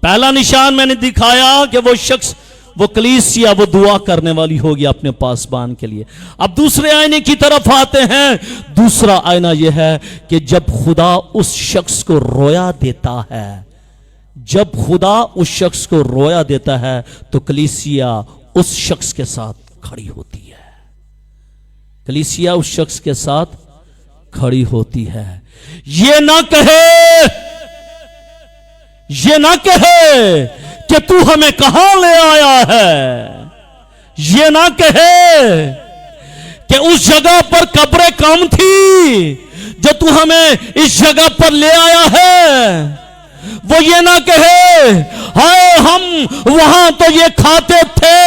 [SPEAKER 1] पहला निशान मैंने दिखाया कि वो शख्स, वो कलीसिया, वो दुआ करने वाली होगी अपने पासबान के लिए। अब दूसरे आईने की तरफ आते हैं। दूसरा आईना यह है कि जब खुदा उस शख्स को रोया देता है, जब खुदा उस शख्स को रोया देता है तो कलीसिया उस शख्स के साथ खड़ी होती है। कलीसिया उस शख्स के साथ खड़ी होती है। ये ना कहे कि तू हमें कहां ले आया है, ये ना कहे कि उस जगह पर कब्रें कम थी जो तू हमें इस जगह पर ले आया है। वो ये ना कहे हाय हम वहां तो ये खाते थे,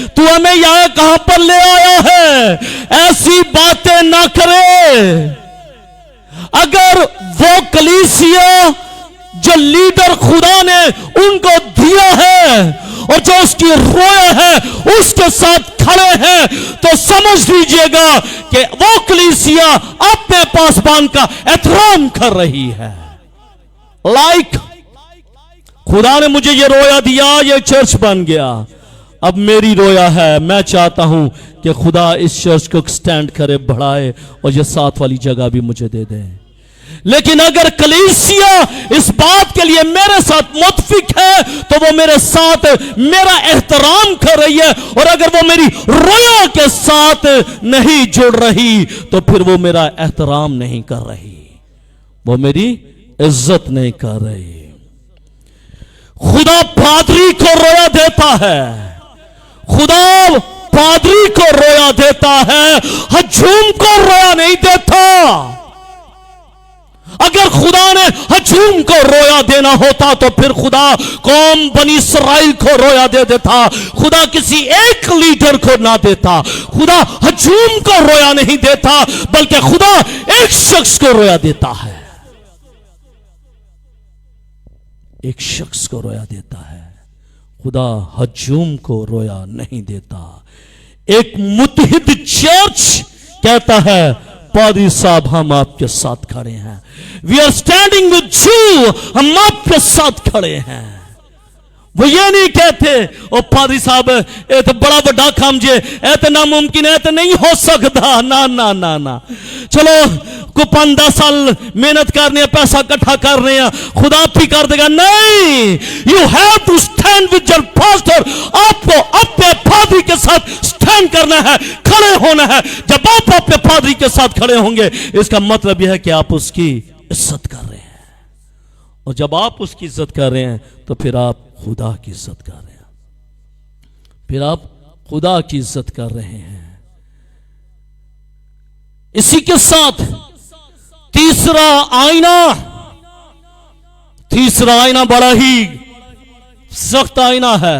[SPEAKER 1] तू हमें यहां कहां पर ले आया है। ऐसी बातें ना करे। अगर वो कलीसिया जो लीडर खुदा ने उनको दिया है और जो उसकी रोया है उसके साथ खड़े हैं, तो समझ लीजिएगा कि वो कलीसिया अपने पासबान का एहतराम कर रही है। लाइक खुदा ने मुझे ये रोया दिया, ये चर्च बन गया, अब मेरी रोया है। मैं चाहता हूं कि खुदा इस चर्च को एक्सटेंड करे, बढ़ाए और ये साथ वाली जगह भी मुझे दे दे। लेकिन अगर कलीसिया इस बात के लिए मेरे साथ मुत्फिक है तो वो मेरे साथ मेरा एहतराम कर रही है, और अगर वो मेरी रोया के साथ नहीं जुड़ रही तो फिर वो मेरा एहतराम नहीं कर रही, वो मेरी इज्जत नहीं कर रही। खुदा पादरी को रोया देता है, खुदा पादरी को रोया देता है, हजूम को रोया नहीं देता। अगर खुदा ने हजूम को रोया देना होता तो फिर खुदा कौम बनी इसराइल को रोया दे देता, खुदा किसी एक लीडर को ना देता। खुदा हजूम को रोया नहीं देता, बल्कि खुदा एक शख्स को रोया देता है, एक शख्स को रोया देता है। खुदा हजूम को रोया नहीं देता। एक मुत्तहिद चर्च कहता है पादरी साहब हम आपके साथ खड़े हैं, we are standing with you, हम आपके साथ खड़े हैं। वो ये नहीं कहते ओ पादरी साहब ये तो बड़ा बड़ा काम जे, ये तो नामुमकिन है, ये तो नहीं हो सकता। ना ना ना ना, चलो को 5-10 साल मेहनत करने हैं, पैसा इकट्ठा करने हैं, खुदा भी कर देगा। नहीं, you have to stand with your pastor. आपको अपने पादरी के साथ स्टैंड करना है, खड़े होना है। जब आप अपने पादरी के साथ खड़े होंगे इसका मतलब यह है कि आप उसकी इज्जत कर रहे हैं, और जब आप उसकी इज्जत कर रहे हैं तो फिर आप खुदा की इज्जत कर रहे हैं, फिर आप खुदा की इज्जत कर रहे हैं। इसी के साथ तीसरा आईना बड़ा ही सख्त आईना है।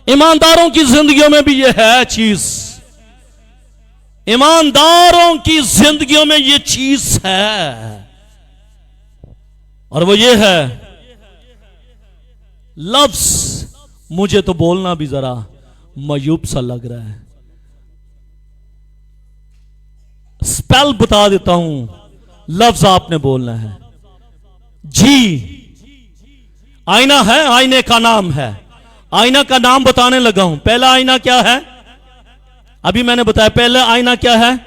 [SPEAKER 1] ईमानदारों की जिंदगियों में भी यह है चीज, ईमानदारों की जिंदगियों में यह चीज है, और वो ये है लफ्ज। मुझे तो बोलना भी जरा मायूब सा लग रहा है, स्पेल बता देता हूं, लफ्ज आपने बोलना है। जी आईना है, आईने का नाम है, आईना का नाम बताने लगा हूं। पहला आईना क्या है? अभी मैंने बताया। पहला आईना क्या है?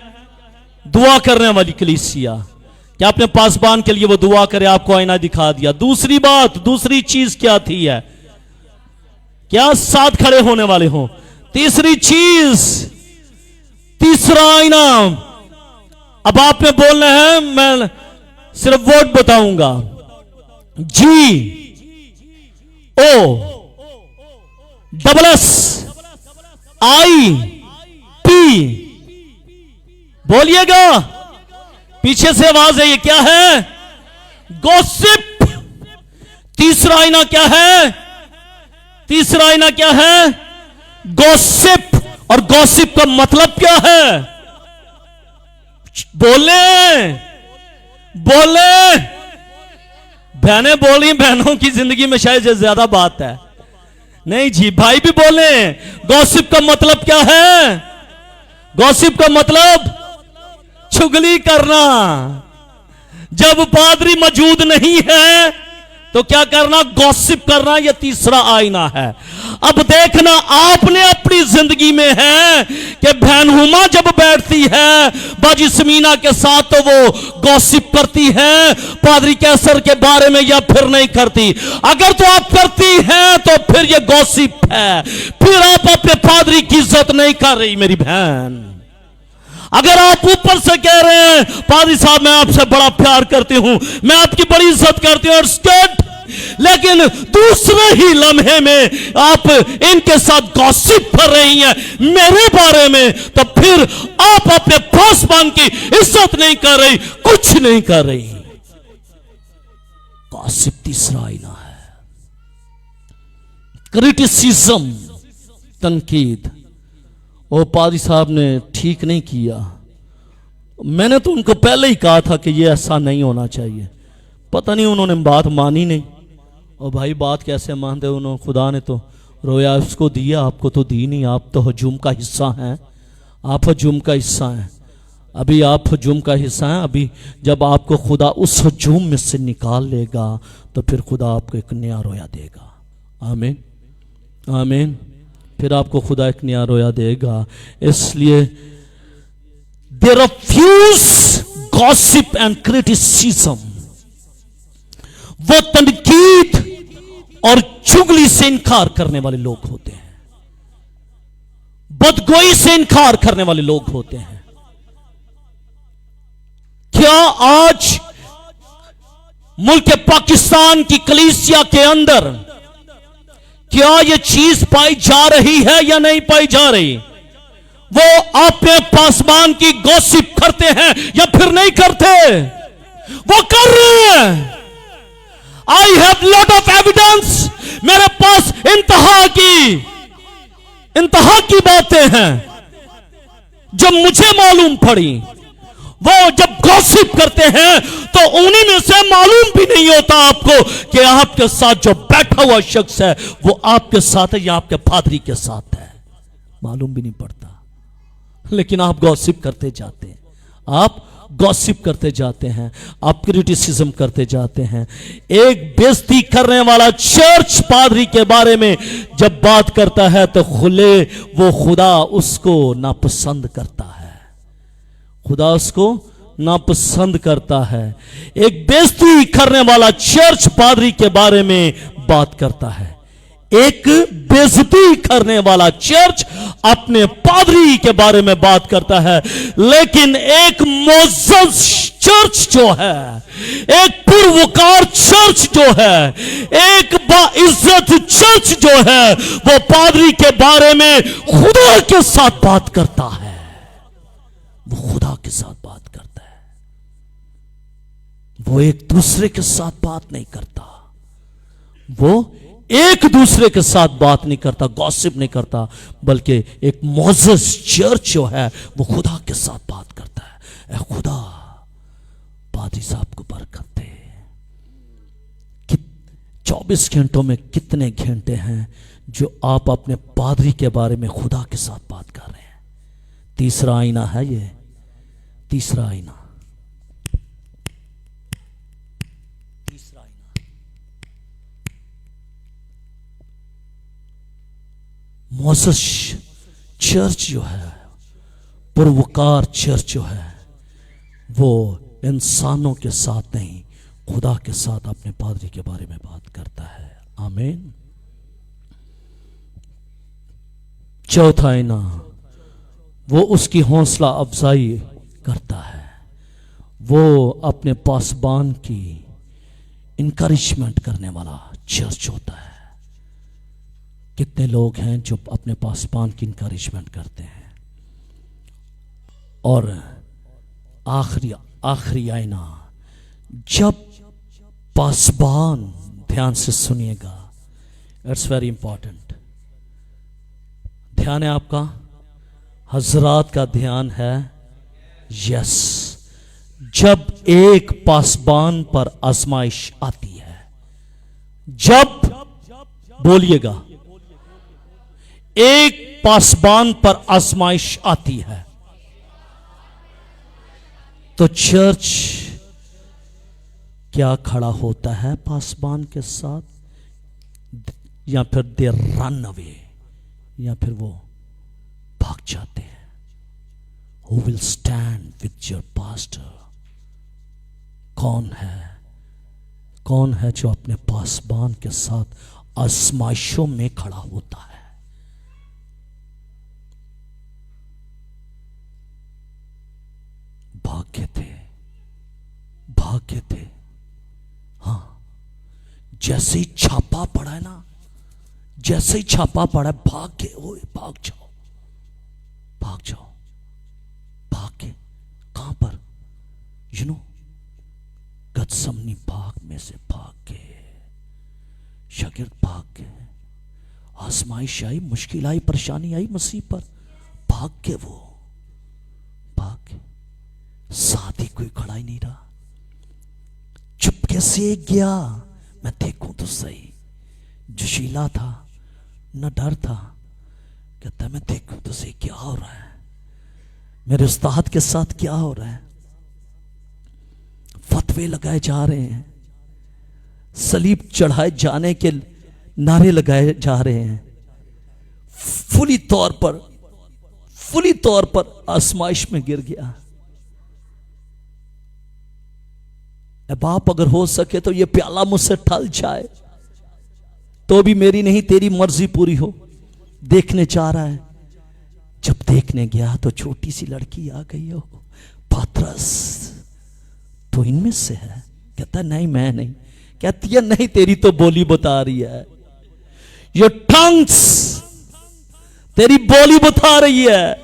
[SPEAKER 1] दुआ करने वाली कलीसिया, क्या अपने पासबान के लिए वो दुआ करे, आपको आईना दिखा दिया। दूसरी बात, दूसरी चीज क्या थी है? क्या साथ खड़े होने वाले हो। तीसरी चीज, तीसरा आईना, अब आपने बोलना है, मैं सिर्फ वर्ड बताऊंगा। G O double S I P بولیے گا، پیچھے سے آواز ہے، یہ کیا ہے؟ گوسپ۔ تیسرا آئینہ کیا ہے؟ تیسرا آئینہ کیا ہے؟ گوسپ۔ اور گوسپ کا مطلب کیا ہے؟ بولیں بولیں، بہنیں بولی، بہنوں کی زندگی میں شاید زیادہ بات ہے، نہیں جی بھائی بھی بولیں۔ گوسپ کا مطلب کیا ہے؟ گوسپ کا مطلب چگلی کرنا۔ جب پادری موجود نہیں ہے تو کیا کرنا؟ گوسپ کرنا۔ یہ تیسرا آئینہ ہے۔ اب دیکھنا آپ نے اپنی زندگی میں ہے کہ بہن ہوما جب بیٹھتی ہے باجی سمینا کے ساتھ تو وہ گوسپ کرتی ہے پادری کیسر کے بارے میں، یا پھر نہیں کرتی؟ اگر تو آپ کرتی ہیں تو پھر یہ گوسپ ہے، پھر آپ اپنے پادری کی عزت نہیں کر رہی میری بہن۔ اگر آپ اوپر سے کہہ رہے ہیں پادری صاحب میں آپ سے بڑا پیار کرتی ہوں، میں آپ کی بڑی عزت کرتی ہوں، اور لیکن دوسرے ہی لمحے میں آپ ان کے ساتھ گوسپ کر رہی ہیں میرے بارے میں، تو پھر آپ اپنے پاسبان کی عزت نہیں کر رہی، کچھ نہیں کر رہی۔ گوسپ تیسرا آئینہ ہے۔ کریٹیسزم، تنقید۔ وہ پادری صاحب نے ٹھیک نہیں کیا، میں نے تو ان کو پہلے ہی کہا تھا کہ یہ ایسا نہیں ہونا چاہیے، پتہ نہیں انہوں نے بات مانی نہیں۔ اور بھائی بات کیسے مانتے؟ انہوں خدا نے تو رویا اس کو دیا، آپ کو تو دی نہیں، آپ تو ہجوم کا حصہ ہیں، آپ ہجوم کا حصہ ہیں، ابھی آپ ہجوم کا حصہ ہیں، ابھی جب آپ کو خدا اس ہجوم میں سے نکال لے گا تو پھر خدا آپ کو ایک نیا رویا دے گا۔ آمین آمین۔ پھر آپ کو خدا ایک نیا رویا دے گا۔ اس لیے they refuse gossip and criticism، وہ تنقید اور چگلی سے انکار کرنے والے لوگ ہوتے ہیں، بدگوئی سے انکار کرنے والے لوگ ہوتے ہیں۔ کیا آج ملک پاکستان کی کلیسیا کے اندر کیا یہ چیز پائی جا رہی ہے یا نہیں پائی جا رہی؟ وہ اپنے پاسبان کی گوسپ کرتے ہیں یا پھر نہیں کرتے؟ وہ کر رہے ہیں۔ I have lot of evidence، میرے پاس انتہا کی باتیں ہیں جو مجھے معلوم پڑی۔ وہ جب گوسپ کرتے ہیں تو انہی میں سے معلوم بھی نہیں ہوتا آپ کو کہ آپ کے ساتھ جو بیٹھا ہوا شخص ہے وہ آپ کے ساتھ ہے یا آپ کے پادری کے ساتھ ہے، معلوم بھی نہیں پڑتا، لیکن آپ گوسپ کرتے جاتے ہیں، آپ گوسپ کرتے جاتے ہیں، آپ کریٹیسزم کرتے جاتے ہیں۔ ایک بےزتی کرنے والا چرچ پادری کے بارے میں جب بات کرتا ہے تو وہ خدا اس کو ناپسند کرتا ہے، خدا اس کو ناپسند کرتا ہے۔ ایک بےزتی کرنے والا چرچ پادری کے بارے میں بات کرتا ہے، ایک بےزتی کرنے والا چرچ اپنے پادری کے بارے میں بات کرتا ہے، لیکن ایک معزز چرچ جو ہے، ایک پروکار چرچ جو ہے، ایک باعزت چرچ جو ہے، وہ پادری کے بارے میں خدا کے ساتھ بات کرتا ہے، وہ خدا کے ساتھ بات کرتا ہے، وہ ایک دوسرے کے ساتھ بات نہیں کرتا، وہ ایک دوسرے کے ساتھ بات نہیں کرتا، گوسپ نہیں کرتا، بلکہ ایک معزز چرچ جو ہے وہ خدا کے ساتھ بات کرتا ہے۔ اے خدا پادری صاحب کو برکت دے۔ 24 گھنٹوں میں کتنے گھنٹے ہیں جو آپ اپنے پادری کے بارے میں خدا کے ساتھ بات کر رہے ہیں؟ تیسرا آئینہ ہے یہ، تیسرا آئینہ، تیسرا آئینہ۔ معزز چرچ جو ہے، پروکار چرچ جو ہے، وہ انسانوں کے ساتھ نہیں خدا کے ساتھ اپنے پادری کے بارے میں بات کرتا ہے۔ آمین۔ چوتھا آئینہ، وہ اس کی حوصلہ افزائی کرتا ہے، وہ اپنے پاسبان کی انکریجمنٹ کرنے والا چرچ ہوتا ہے۔ کتنے لوگ ہیں جو اپنے پاسبان کی انکریجمنٹ کرتے ہیں اور आखिरी आईना, जब पासबान, ध्यान से सुनिएगा, इट्स वेरी इंपॉर्टेंट, ध्यान है आपका, हजरात का ध्यान है, यस, जब एक पासबान पर आजमाइश आती है, जब, बोलिएगा, एक पासबान पर आजमाइश आती है, तो चर्च क्या खड़ा होता है पासबान के साथ, या फिर दे रन अवे, या फिर वो भाग जाते हैं। Who will stand with your pastor? कौन है जो अपने पासबान के साथ आजमाइशों में खड़ा होता है? भाग्य थे, हाँ, जैसे ही छापा पड़ा है ना, जैसे ही छापा पड़ा है, भाग जाओ, भाग के, कहां पर, गतसमनी बाग में से भाग के, शागिर्द भाग के, आजमाइश आई, मुश्किल आई, परेशानी आई मसीह पर, भाग के, साथ ही कोई खड़ा ही नहीं रहा, चुपके से गया, मैं देखूं तो सही, जोशीला था, न डर था, कहता मैं देखूं तो सही क्या हो रहा है, मेरे उस्ताद के साथ क्या हो रहा है, फतवे लगाए जा रहे हैं, सलीब चढ़ाए जाने के नारे लगाए जा रहे हैं, फुली तौर पर आजमाइश में गिर गया। बाप, अगर हो सके तो ये प्याला मुझसे टल जाए, तो भी मेरी नहीं तेरी मर्जी पूरी हो। देखने जा रहा है, जब देखने गया तो छोटी सी लड़की आ गई हो, पात्रस तो इनमें से है, कहता नहीं मैं नहीं, कहती है नहीं तेरी तो बोली बता रही है, ये टंग्स तेरी बोली बता रही है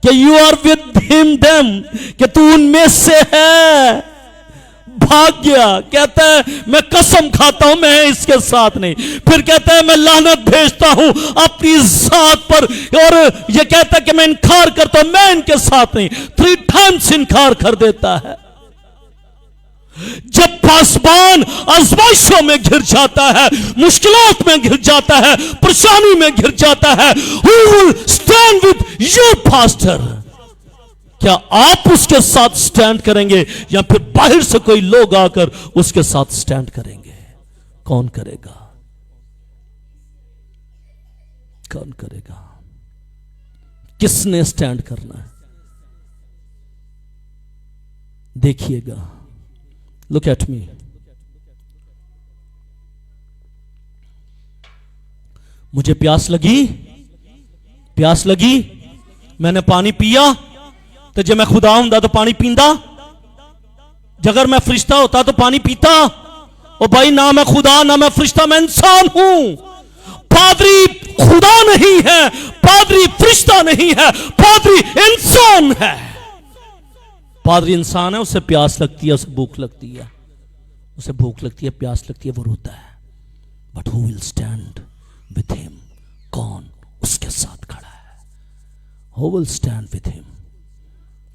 [SPEAKER 1] कि you are with him them, कि तू उनमें से है। भाग गया, कहता है मैं कसम खाता हूं मैं इसके साथ नहीं, फिर कहता है मैं लानत भेजता हूं अपनी जात पर, और ये कहता है कि मैं इनकार करता हूं, मैं इनके साथ नहीं, 3 टाइम्स इनकार कर देता है। जब पासबान आजमाइशों में घिर जाता है, मुश्किलात में घिर जाता है, परेशानी में घिर जाता है, who will stand with your pastor? क्या आप उसके साथ स्टैंड करेंगे, या फिर बाहर से कोई लोग आकर उसके साथ स्टैंड करेंगे? कौन करेगा? किसने स्टैंड करना है? देखिएगा, लुक एट मी, मुझे प्यास लगी, मैंने पानी पिया, तो जब मैं खुदा हुंदा तो पानी पींदा, अगर मैं फरिश्ता होता तो पानी पीता। ओ भाई, ना मैं खुदा ना मैं फरिश्ता, मैं इंसान हूं। पादरी खुदा नहीं है, पादरी फरिश्ता नहीं है, पादरी इंसान है। पादरी इंसान है, उसे प्यास लगती है, उसे भूख लगती है, प्यास लगती है, वो रोता है, but who will stand with him? कौन उसके साथ खड़ा है? Who will stand with him?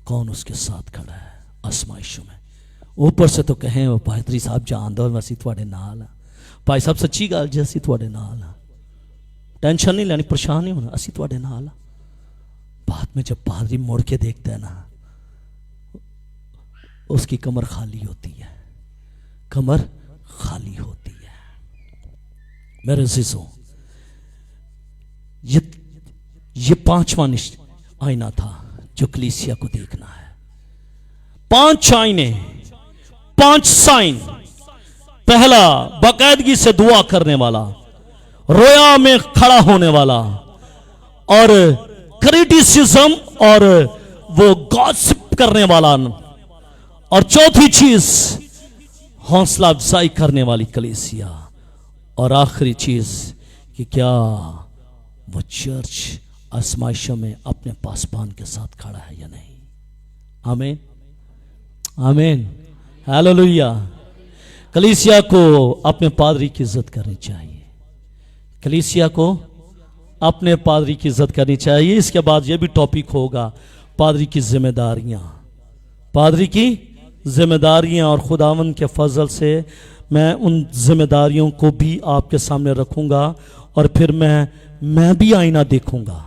[SPEAKER 1] कौन उसके साथ खड़ा है आजमाइशों में? ऊपर से तो कहें वो पादरी साहब जान दो, ਅਸੀਂ ਤੁਹਾਡੇ ਨਾਲ ਆ। ਭਾਈ ਸਾਹਿਬ ਸੱਚੀ ਗੱਲ ਜੀ, ਅਸੀਂ ਤੁਹਾਡੇ ਨਾਲ ਆ, टेंशन नहीं लेनी, परेशान नहीं होना, ਅਸੀਂ ਤੁਹਾਡੇ ਨਾਲ ਆ। बाद में जब पादरी मुड़ के देखता है ना, उसकी कमर खाली होती है, मेरे अज़ीज़ों, ये 5वां आईना था जो कलीसिया को देखना है। 5 आईने, 5 साइन। पहला, बाकायदगी से दुआ करने वाला, रोया में खड़ा होने वाला, और क्रिटिसिज्म और वो गॉसिप करने वाला, और चौथी चीज हौसला अफजाई करने वाली कलीसिया, और आखिरी चीज कि क्या वो चर्च आजमाइशों में अपने पासबान के साथ खड़ा है या नहीं। आमीन। आमीन, हालेलुया। कलीसिया को अपने पादरी की इज्जत करनी चाहिए, कलीसिया को अपने पादरी की इज्जत करनी चाहिए। इसके बाद ये भी टॉपिक होगा पादरी की जिम्मेदारियां, पादरी की जिम्मेदारियां, और खुदावंद के फजल से मैं उन जिम्मेदारियों को भी आपके सामने रखूंगा, और फिर मैं भी आईना देखूंगा,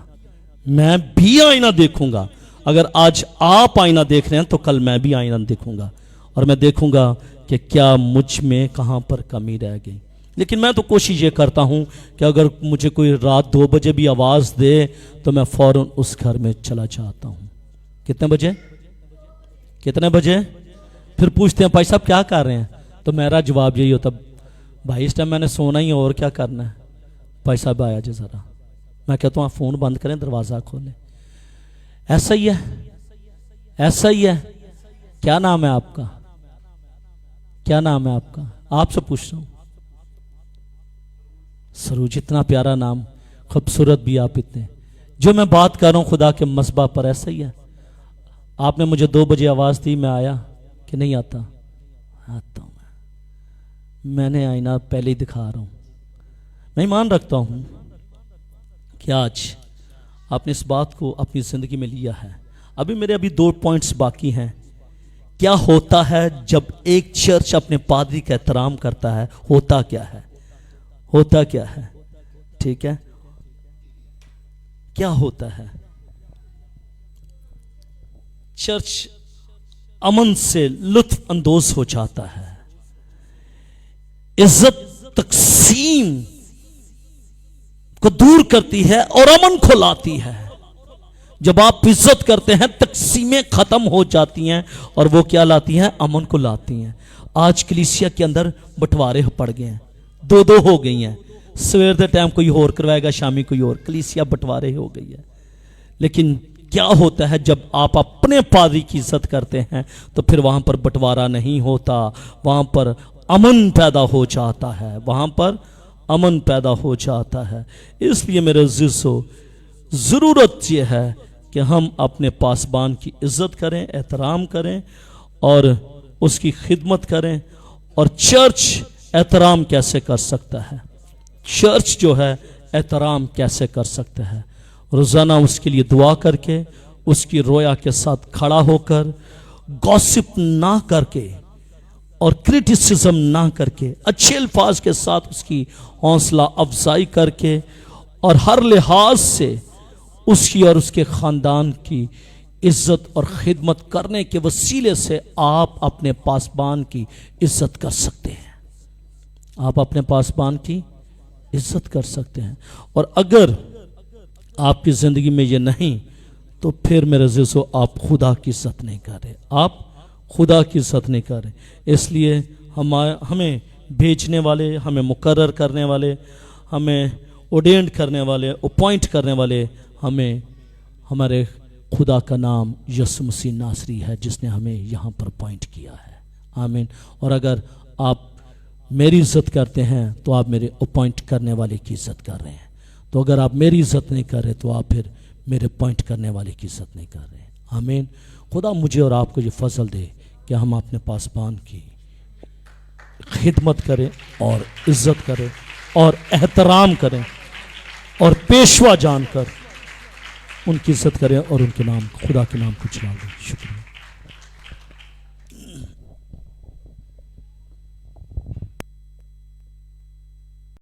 [SPEAKER 1] मैं भी आईना देखूंगा। अगर आज आप आईना देख रहे हैं तो कल मैं भी आईना देखूंगा, और मैं देखूंगा कि क्या मुझ में कहां पर कमी रह गई। लेकिन मैं तो कोशिश ये करता हूं कि अगर मुझे कोई रात 2 बजे भी आवाज़ दे तो मैं फौरन उस घर में चला जाता हूं। कितने बजे, कितने बजे? फिर पूछते हैं भाई साहब क्या कर रहे हैं, तो मेरा जवाब यही होता, भाई इस टाइम मैंने सोना ही है और क्या करना है। भाई साहब आया जी ज़रा, मैं कहता हूँ आप फ़ोन बंद करें, दरवाज़ा खोलें। ऐसा ही है, ऐसा ही है। क्या नाम है आपका, क्या नाम है आपका? आपसे पूछ रहा हूँ। सरूज, इतना प्यारा नाम, खूबसूरत भी आप इतने। जो मैं बात कर रहा हूँ खुदा के मसबा पर, ऐसा ही है। आपने मुझे 2 बजे आवाज़ दी, मैं आया कि नहीं आता? आता हूँ। मैंने आईना पहले ही दिखा रहा हूँ। मैं ईमान रखता हूँ कि आज आपने इस बात को अपनी ज़िंदगी में लिया है। अभी 2 पॉइंट्स बाकी हैं। क्या होता है जब एक चर्च अपने पादरी का एहतराम करता है? होता क्या है, होता क्या है? ठीक है, क्या होता है? चर्च अमन से लुत्फ अंदोज हो जाता है, इज्जत तकसीम को दूर करती है और अमन को लाती है। जब आप इज्जत करते हैं तकसीमें खत्म हो जाती हैं, और वो क्या लाती हैं? अमन को लाती हैं। आज कलीसिया के अंदर बंटवारे पड़ गए हैं, 2-2 हो गई हैं। सवेर के टाइम कोई और करवाएगा, शामी कोई और, कलीसिया बंटवारे हो गई है। लेकिन क्या होता है जब आप अपने पादरी की इज्जत करते हैं तो फिर वहां पर बंटवारा नहीं होता, वहां पर अमन पैदा हो जाता है, वहां पर अमन पैदा हो जाता है। इसलिए मेरे अज़ीज़ों, ज़रूरत यह है कि हम अपने पासबान की इज्जत करें, एहतराम करें और उसकी खिदमत करें। और चर्च एहतराम कैसे कर सकता है? चर्च जो है एहतराम कैसे कर सकता है? रोज़ाना उसके लिए दुआ करके, उसकी रोया के साथ खड़ा होकर, गॉसिप ना करके और क्रिटिसिज्म ना करके, अच्छे अल्फाज के साथ उसकी हौसला अफजाई करके, और हर लिहाज से उसकी और उसके ख़ानदान की इज्जत और खिदमत करने के वसीले से आप अपने पासबान की इज्जत कर सकते हैं। आप अपने पासबान की इज्जत कर सकते हैं। और अगर आपकी ज़िंदगी में ये नहीं तो फिर मेरे अज़ीज़ों आप खुदा की इज्जत नहीं कर रहे, आप खुदा की इज्जत नहीं कर रहे। इसलिए हमें भेजने वाले, हमें मुकर्रर करने वाले, हमें ऑर्डेन्ड करने वाले, अपॉइंट करने वाले, हमें हमारे खुदा का नाम यीशु मसीह नासरी है, जिसने हमें यहाँ पर अपॉइंट किया है। आमीन। और अगर आप मेरी इज्जत करते हैं तो आप मेरे अपॉइंट करने वाले की इज्जत कर रहे हैं। तो अगर आप मेरी इज्जत नहीं कर रहे तो आप फिर मेरे अपॉइंट करने वाले की इज्जत नहीं कर रहे। आमीन। खुदा मुझे और आपको ये फजल दे कि हम अपने पासबान की खिदमत करें और इज्जत करें और एहतराम करें और पेशवा जानकर उनकी इज्जत करें और उनके नाम, खुदा के नाम को चला दें। शुक्रिया।